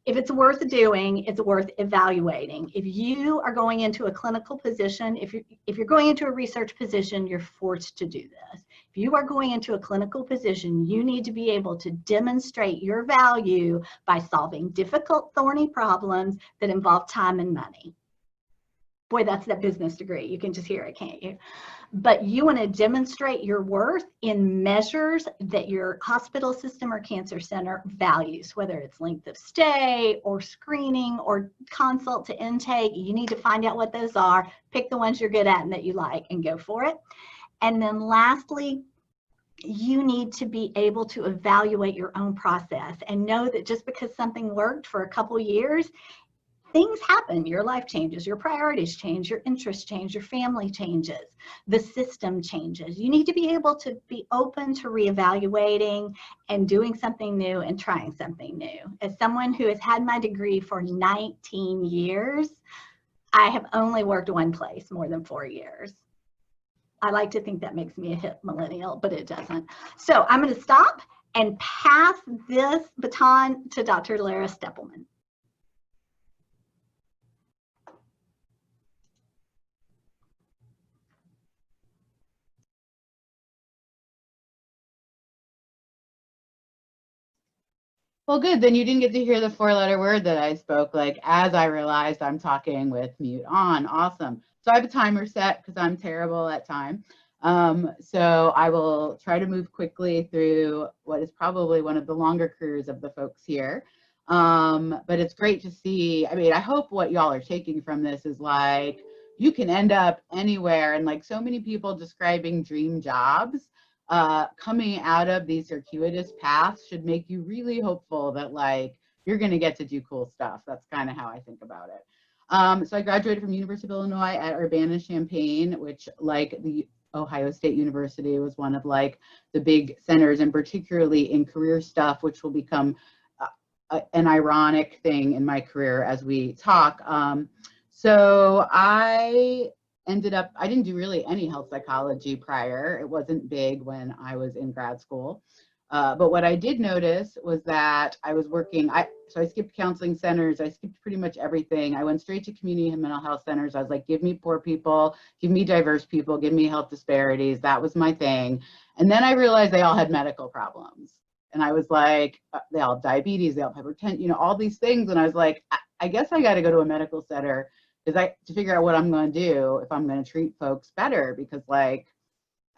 if it's worth doing, it's worth evaluating. If you are going into a clinical position, if you're going into a research position, you're forced to do this. If you are going into a clinical position, you need to be able to demonstrate your value by solving difficult, thorny problems that involve time and money. Boy, that's that business degree. You can just hear it, can't you? But you want to demonstrate your worth in measures that your hospital system or cancer center values, whether it's length of stay or screening or consult to intake. You need to find out what those are, pick the ones you're good at and that you like, and go for it. And then lastly, you need to be able to evaluate your own process and know that just because something worked for a couple years, things happen, your life changes, your priorities change, your interests change, your family changes, the system changes. You need to be able to be open to reevaluating and doing something new and trying something new. As someone who has had my degree for 19 years, I have only worked one place more than 4 years. I like to think that makes me a hip millennial, but it doesn't. So I'm going to stop and pass this baton to Dr. Lara Stepleman. Well, good. Then you didn't get to hear the 4-letter word that I spoke, like, as I realized I'm talking with mute on. Awesome. So I have a timer set because I'm terrible at time. So I will try to move quickly through what is probably one of the longer careers of the folks here. But it's great to see. I mean, I hope what y'all are taking from this is like, you can end up anywhere, and like so many people describing dream jobs. Coming out of these circuitous paths should make you really hopeful that like you're going to get to do cool stuff. That's kind of how I think about it. So I graduated from University of Illinois at Urbana-Champaign, which, like the Ohio State University, was one of like the big centers, and particularly in career stuff, which will become an ironic thing in my career as we talk. So I ended up, I didn't do really any health psychology prior. It wasn't big when I was in grad school. But what I did notice was that I was working, so I skipped counseling centers, I skipped pretty much everything. I went straight to community and mental health centers. I was like, give me poor people, give me diverse people, give me health disparities. That was my thing. And then I realized they all had medical problems. And I was like, they all have diabetes, they all have hypertension, you know, all these things. And I was like, I guess I got to go to a medical center to figure out what I'm going to do if I'm going to treat folks better, because like,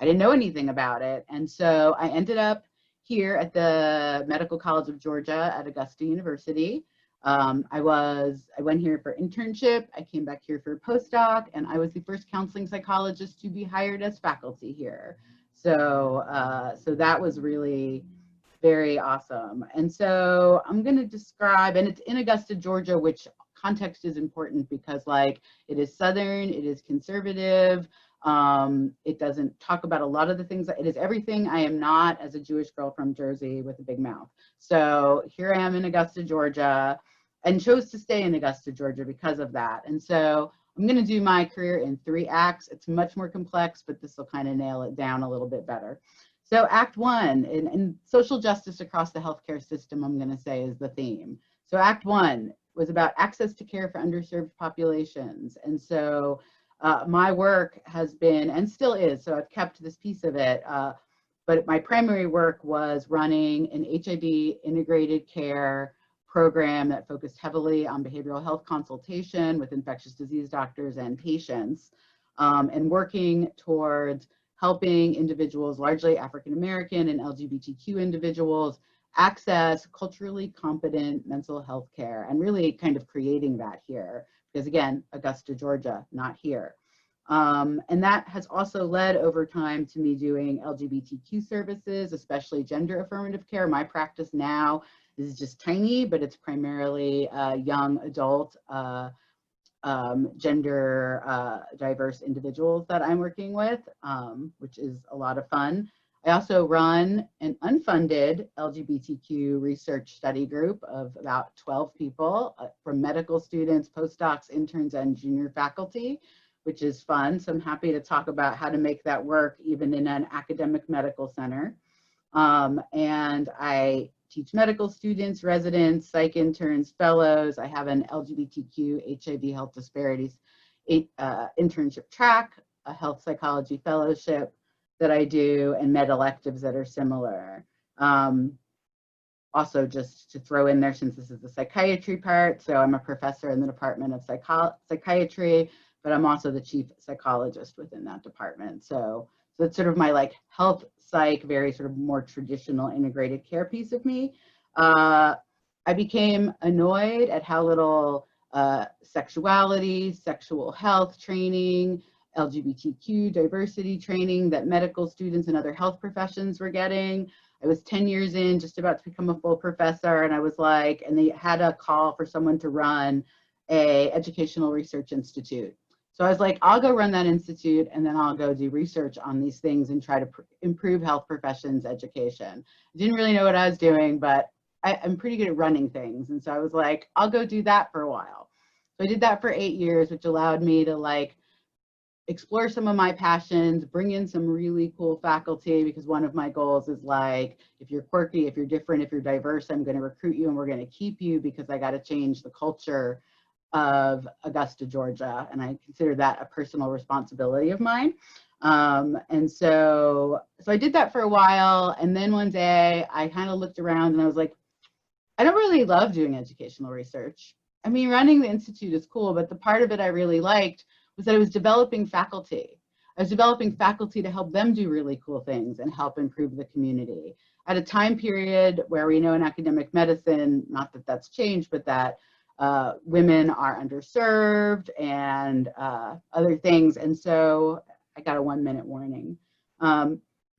I didn't know anything about it. And so I ended up here at the Medical College of Georgia at Augusta University. I went here for internship. I came back here for a postdoc, and I was the first counseling psychologist to be hired as faculty here. So, so that was really very awesome. And so I'm going to describe, and it's in Augusta, Georgia, which context is important because like it is Southern, it is conservative. It doesn't talk about a lot of the things. It is everything I am not as a Jewish girl from Jersey with a big mouth. So here I am in Augusta, Georgia, and chose to stay in Augusta, Georgia because of that. And so I'm going to do my career in 3 acts. It's much more complex, but this will kind of nail it down a little bit better. So Act 1, in social justice across the healthcare system, I'm going to say is the theme. So Act 1 was about access to care for underserved populations. And so my work has been, and still is, so I've kept this piece of it, but my primary work was running an HIV integrated care program that focused heavily on behavioral health consultation with infectious disease doctors and patients, and working towards helping individuals, largely African-American and LGBTQ individuals, access culturally competent mental health care, and really kind of creating that here. Because again, Augusta, Georgia, not here. And that has also led over time to me doing LGBTQ services, especially gender affirmative care. My practice now is just tiny, but it's primarily young adult, gender diverse individuals that I'm working with, which is a lot of fun. I also run an unfunded LGBTQ research study group of about 12 people from medical students, postdocs, interns, and junior faculty, which is fun. So I'm happy to talk about how to make that work even in an academic medical center. And I teach medical students, residents, psych interns, fellows. I have an LGBTQ HIV health disparities internship track, a health psychology fellowship that I do, and med electives that are similar. Also, just to throw in there, since this is the psychiatry part, so I'm a professor in the Department of Psychiatry, but I'm also the chief psychologist within that department. So it's sort of my like health psych, very sort of more traditional integrated care piece of me. I became annoyed at how little sexuality, sexual health training, LGBTQ diversity training that medical students and other health professions were getting. I was 10 years in, just about to become a full professor, and I was like, and they had a call for someone to run a educational research institute. So I was like, I'll go run that institute, and then I'll go do research on these things and try to improve health professions education. I didn't really know what I was doing, but I'm pretty good at running things. And so I was like, I'll go do that for a while. So I did that for 8 years, which allowed me to like explore some of my passions, bring in some really cool faculty, because one of my goals is like, if you're quirky, if you're different, if you're diverse, I'm going to recruit you and we're going to keep you, because I got to change the culture of Augusta, Georgia. And I consider that a personal responsibility of mine. And so I did that for a while. And then one day I kind of looked around and I was like, I don't really love doing educational research. I mean, running the institute is cool, but the part of it I really liked was that I was developing faculty. I was developing faculty to help them do really cool things and help improve the community. At a time period where we know in academic medicine, not that that's changed, but that women are underserved and other things. And so I got a 1-minute warning.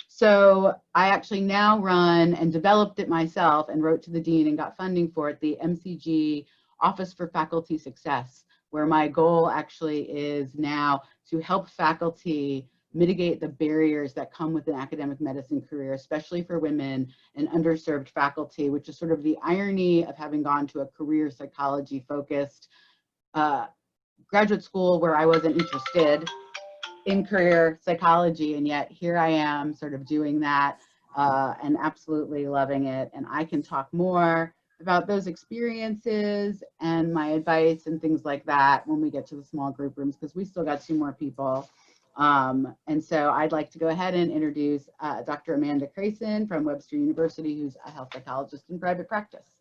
So I actually now run and developed it myself and wrote to the dean and got funding for it, the MCG Office for Faculty Success, where my goal actually is now to help faculty mitigate the barriers that come with an academic medicine career, especially for women and underserved faculty, which is sort of the irony of having gone to a career psychology focused graduate school where I wasn't interested in career psychology, and yet here I am sort of doing that and absolutely loving it. And I can talk more about those experiences and my advice and things like that when we get to the small group rooms, because we still got 2 more people. And so I'd like to go ahead and introduce Dr. Amanda Kracen from Webster University, who's a health psychologist in private practice.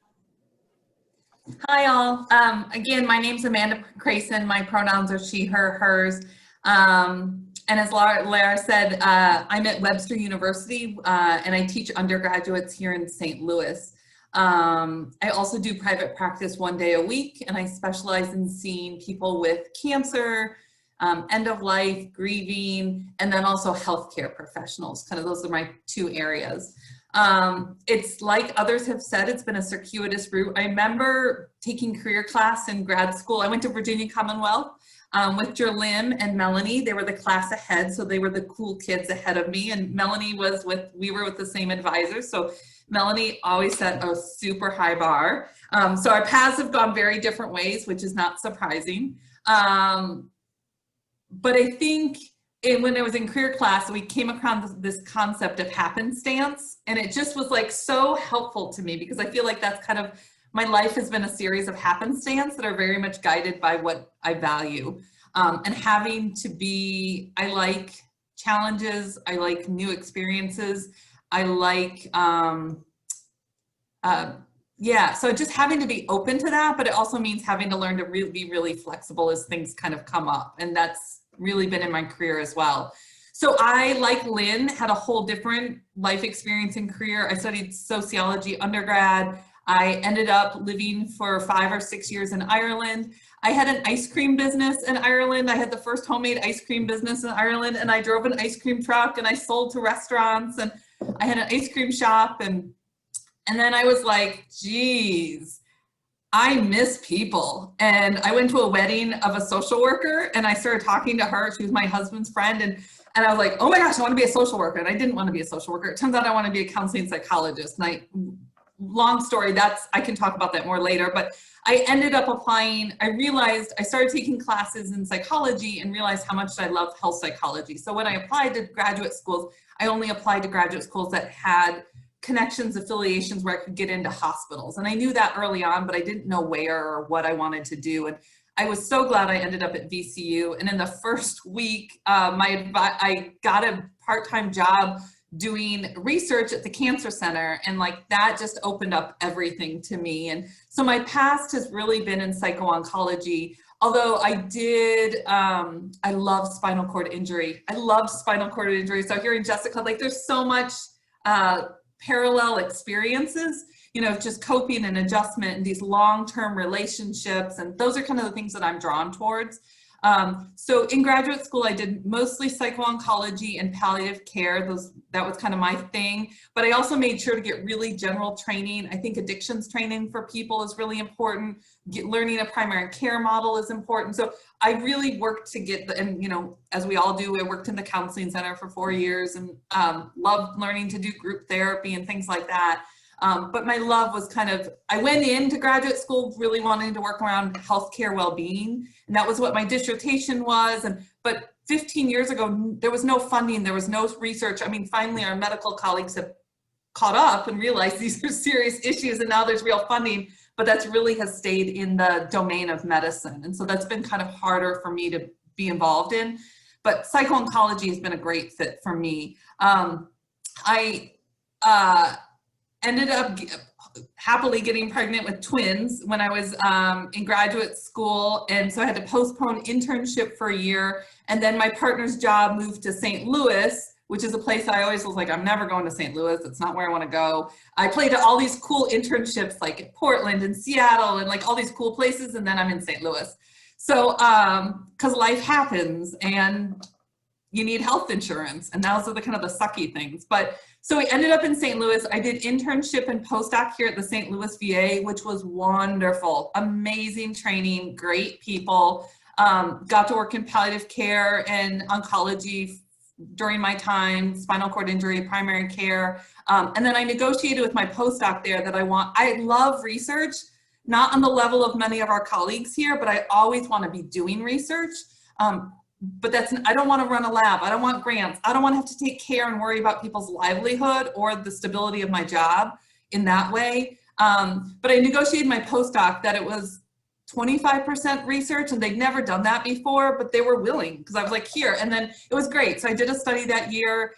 Hi all. Again, my name's Amanda Kracen. My pronouns are she, her, hers. And as Lara said, I'm at Webster University and I teach undergraduates here in St. Louis. I also do private practice 1 day a week, and I specialize in seeing people with cancer, end of life, grieving, and then also healthcare professionals. Kind of those are my 2 areas. It's like others have said, it's been a circuitous route. I remember taking career class in grad school. I went to Virginia Commonwealth with Jerlym and Melanie. They were the class ahead, so they were the cool kids ahead of me, and Melanie was we were with the same advisors. So Melanie always set a super high bar. So our paths have gone very different ways, which is not surprising. But I think when I was in career class, we came across this concept of happenstance, and it just was like so helpful to me, because I feel like that's kind of, my life has been a series of happenstance that are very much guided by what I value. And having to be, I like challenges, I like new experiences, I like, yeah, so just having to be open to that, but it also means having to learn to be really flexible as things kind of come up. And that's really been in my career as well. So I, like Lynn, had a whole different life experience and career. I studied sociology undergrad. I ended up living for 5 or 6 years in Ireland. I had an ice cream business in Ireland. I had the first homemade ice cream business in Ireland, and I drove an ice cream truck, and I sold to restaurants, and I had an ice cream shop. And then I was like, geez, I miss people. And I went to a wedding of a social worker, and I started talking to her. She was my husband's friend. And I was like, oh my gosh, I want to be a social worker. And I didn't want to be a social worker. It turns out I want to be a counseling psychologist. And long story, I can talk about that more later, but I ended up applying. I realized I started taking classes in psychology and realized how much I love health psychology. So when I applied to graduate schools, I only applied to graduate schools that had connections, affiliations where I could get into hospitals. And I knew that early on, but I didn't know where or what I wanted to do. And I was so glad I ended up at VCU. And in the first week, I got a part-time job doing research at the Cancer Center, and like that just opened up everything to me. And so my past has really been in psycho-oncology, although I love spinal cord injury. I love spinal cord injury. So hearing Jessica, like there's so much parallel experiences, you know, just coping and adjustment and these long-term relationships. And those are kind of the things that I'm drawn towards. So in graduate school, I did mostly psycho-oncology and palliative care. That was kind of my thing, but I also made sure to get really general training. I think addictions training for people is really important. Learning a primary care model is important. So I really worked to get and you know, as we all do, I worked in the counseling center for 4 years and loved learning to do group therapy and things like that. But my love was kind of, I went into graduate school really wanting to work around healthcare well-being, and that was what my dissertation was. But 15 years ago, there was no funding, there was no research. I mean, finally our medical colleagues have caught up and realized these are serious issues, and now there's real funding, but that's really has stayed in the domain of medicine. And so that's been kind of harder for me to be involved in, but psycho-oncology has been a great fit for me. I ended up happily getting pregnant with twins when I was in graduate school. And so I had to postpone internship for a year. And then my partner's job moved to St. Louis, which is a place I always was like, I'm never going to St. Louis. It's not where I want to go. I played at all these cool internships like at Portland and Seattle and like all these cool places. And then I'm in St. Louis. So, cause life happens and you need health insurance, and those are the kind of the sucky things. But so we ended up in St. Louis. I did internship and postdoc here at the St. Louis VA, which was wonderful, amazing training, great people. Got to work in palliative care and oncology during my time, spinal cord injury, primary care. And then I negotiated with my postdoc there that I love research, not on the level of many of our colleagues here, but I always want to be doing research. But I don't want to run a lab. I don't want grants. I don't want to have to take care and worry about people's livelihood or the stability of my job in that way. But I negotiated my postdoc that it was 25% research, and they'd never done that before, but they were willing because I was like, here. And then it was great. So I did a study that year,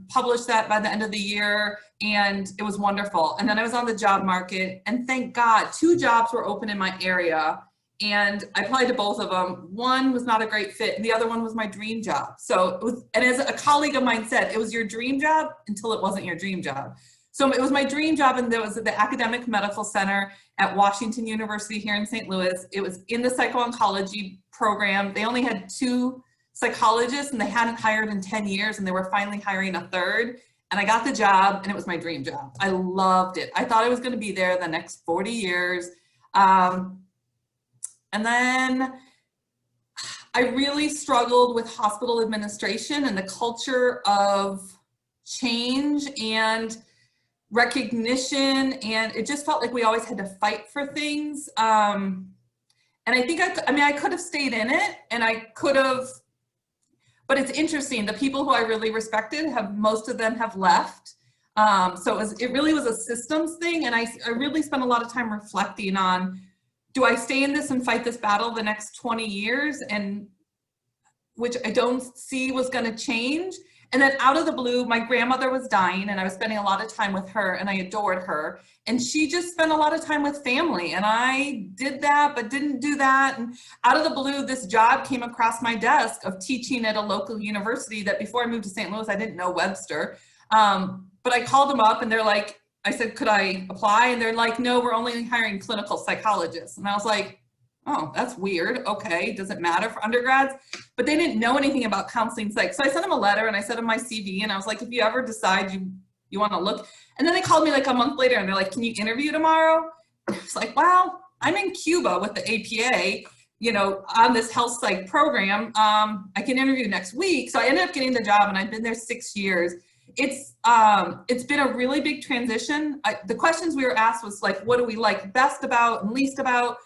published that by the end of the year, and it was wonderful. And then I was on the job market, and thank God 2 jobs were open in my area. and I applied to both of them. One was not a great fit, and the other one was my dream job. So it was, and as a colleague of mine said, it was your dream job until it wasn't your dream job. So it was my dream job, and there was at the Academic Medical Center at Washington University here in St. Louis. It was in the psycho-oncology program. They only had 2 psychologists, and they hadn't hired in 10 years, and they were finally hiring a 3rd. And I got the job, and it was my dream job. I loved it. I thought I was going to be there the next 40 years. And then I really struggled with hospital administration and the culture of change and recognition, and it just felt like we always had to fight for things. And I think I could have stayed in it, and I could have, but it's interesting. The people who I really respected most of them have left. So it really was a systems thing, and I really spent a lot of time reflecting on, do I stay in this and fight this battle the next 20 years, and which I don't see was going to change. And then out of the blue, my grandmother was dying, and I was spending a lot of time with her, and I adored her. And she just spent a lot of time with family, and I did that, but didn't do that. And out of the blue, this job came across my desk of teaching at a local university that before I moved to St. Louis, I didn't know Webster. But I called them up, and they're like, I said, could I apply? And they're like, no, we're only hiring clinical psychologists. And I was like, oh, that's weird. Okay, does it matter for undergrads? But they didn't know anything about counseling psych. So I sent them a letter, and I sent them my CV, and I was like, if you ever decide you want to look. And then they called me like a month later, and they're like, can you interview tomorrow? And I was like, well, I'm in Cuba with the APA, you know, on this health psych program. I can interview next week. So I ended up getting the job, and I've been there 6 years. It's been a really big transition. The questions we were asked was like, what do we like best about and least about?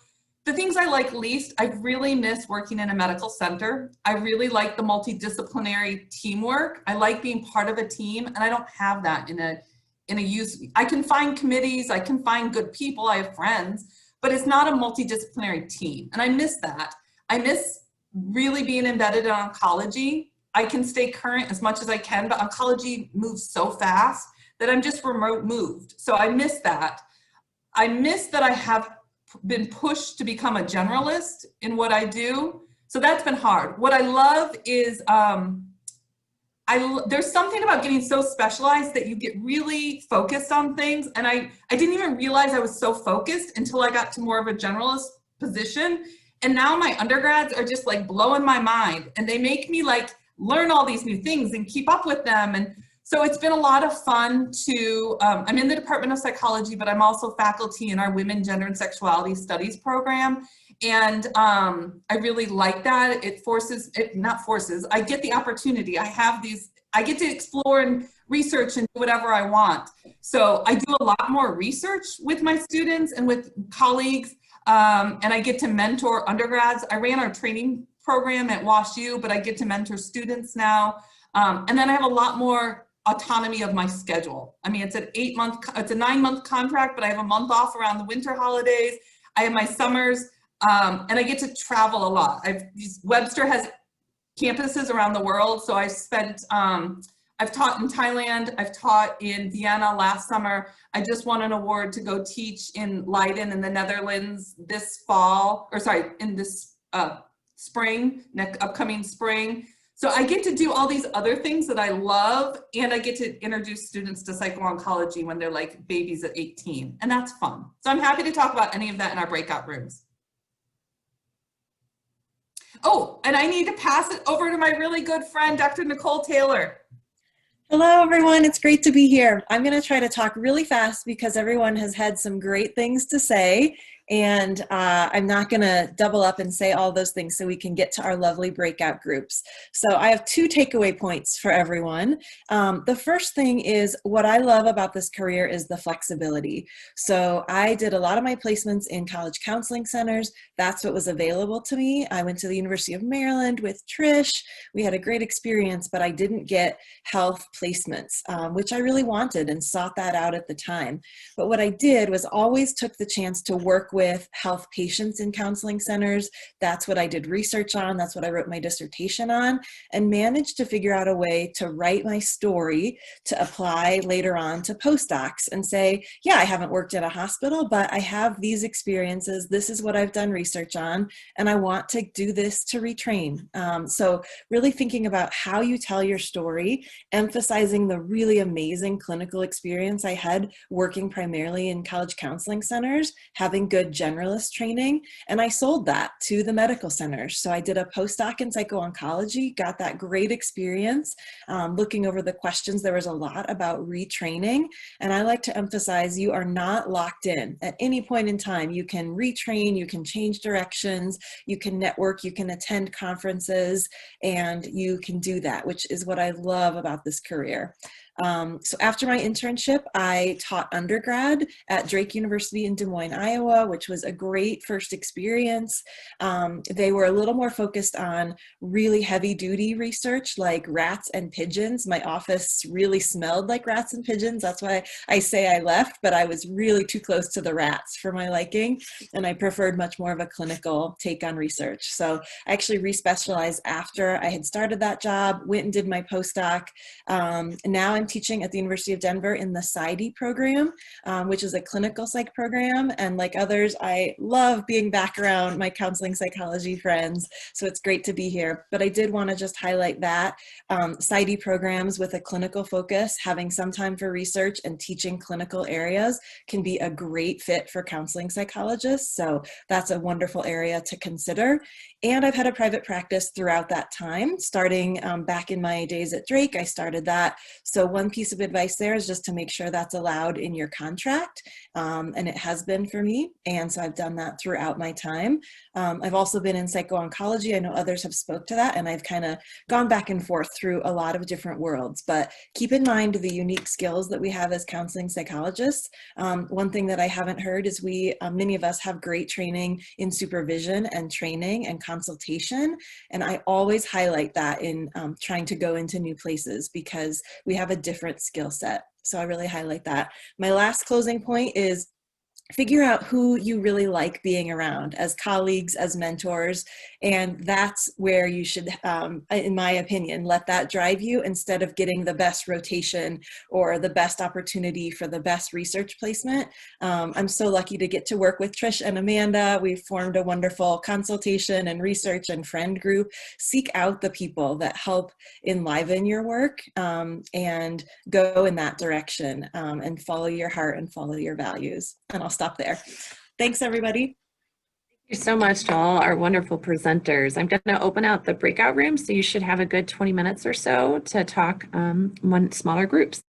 The things I like least, I really miss working in a medical center. I really like the multidisciplinary teamwork. I like being part of a team, and I don't have that in a use. I can find committees, I can find good people, I have friends, but it's not a multidisciplinary team, and I miss that. I miss really being embedded in oncology. I can stay current as much as I can, but oncology moves so fast that I'm just remote moved. So I miss that. I miss that I have been pushed to become a generalist in what I do. So that's been hard. What I love is, there's something about getting so specialized that you get really focused on things. And I didn't even realize I was so focused until I got to more of a generalist position. And now my undergrads are just like blowing my mind, and they make me like learn all these new things and keep up with them. And so it's been a lot of fun to, I'm in the Department of Psychology, but I'm also faculty in our Women, Gender, and Sexuality Studies program. And I really like that. I get the opportunity. I get to explore and research and do whatever I want. So I do a lot more research with my students and with colleagues, and I get to mentor undergrads. I ran our training program at WashU, but I get to mentor students now. And then I have a lot more autonomy of my schedule. I mean, it's a 9-month contract, but I have a month off around the winter holidays. I have my summers, and I get to travel a lot. Webster has campuses around the world. So I've taught in Thailand, I've taught in Vienna last summer. I just won an award to go teach in Leiden in the Netherlands this upcoming spring. So I get to do all these other things that I love, and I get to introduce students to psycho-oncology when they're like babies at 18, and that's fun. So I'm happy to talk about any of that in our breakout rooms. Oh, and I need to pass it over to my really good friend, Dr. Nicole Taylor. Hello, everyone. It's great to be here. I'm going to try to talk really fast because everyone has had some great things to say, and I'm not going to double up and say all those things so we can get to our lovely breakout groups. So I have 2 takeaway points for everyone. The first thing is what I love about this career is the flexibility. So I did a lot of my placements in college counseling centers. That's what was available to me. I went to the University of Maryland with Trish. We had a great experience, but I didn't get health placements, which I really wanted and sought that out at the time. But what I did was always took the chance to work with health patients in counseling centers. That's what I did research on. That's what I wrote my dissertation on, and managed to figure out a way to write my story to apply later on to postdocs and say, yeah, I haven't worked at a hospital, but I have these experiences. This is what I've done research on, and I want to do this to retrain. So really thinking about how you tell your story, emphasizing the really amazing clinical experience I had working primarily in college counseling centers, having good generalist training, and I sold that to the medical centers. So I did a postdoc in psycho-oncology, got that great experience looking over the questions. There was a lot about retraining, and I like to emphasize you are not locked in. At any point in time, you can retrain, you can change directions, you can network, you can attend conferences, and you can do that, which is what I love about this career. So after my internship, I taught undergrad at Drake University in Des Moines, Iowa, which was a great first experience. They were a little more focused on really heavy duty research like rats and pigeons. My office really smelled like rats and pigeons. That's why I say I left, but I was really too close to the rats for my liking, and I preferred much more of a clinical take on research. So I actually respecialized after I had started that job, went and did my postdoc. Now I'm teaching at the University of Denver in the PsyD program, which is a clinical psych program. And like others, I love being back around my counseling psychology friends. So it's great to be here. But I did want to just highlight that PsyD programs with a clinical focus, having some time for research and teaching clinical areas can be a great fit for counseling psychologists. So that's a wonderful area to consider. And I've had a private practice throughout that time, starting back in my days at Drake. I started that. So one piece of advice there is just to make sure that's allowed in your contract. And it has been for me. And so I've done that throughout my time. I've also been in psycho-oncology. I know others have spoke to that, and I've kind of gone back and forth through a lot of different worlds. But keep in mind the unique skills that we have as counseling psychologists. One thing that I haven't heard is many of us have great training in supervision and training and consultation. And I always highlight that in trying to go into new places because we have a different skill set. So I really highlight that. My last closing point is figure out who you really like being around as colleagues, as mentors, and that's where you should, in my opinion, let that drive you instead of getting the best rotation or the best opportunity for the best research placement. I'm so lucky to get to work with Trish and Amanda. We've formed a wonderful consultation and research and friend group. Seek out the people that help enliven your work and go in that direction and follow your heart and follow your values. And I'll stop there. Thanks, everybody. Thank you so much to all our wonderful presenters. I'm going to open out the breakout room, so you should have a good 20 minutes or so to talk smaller groups.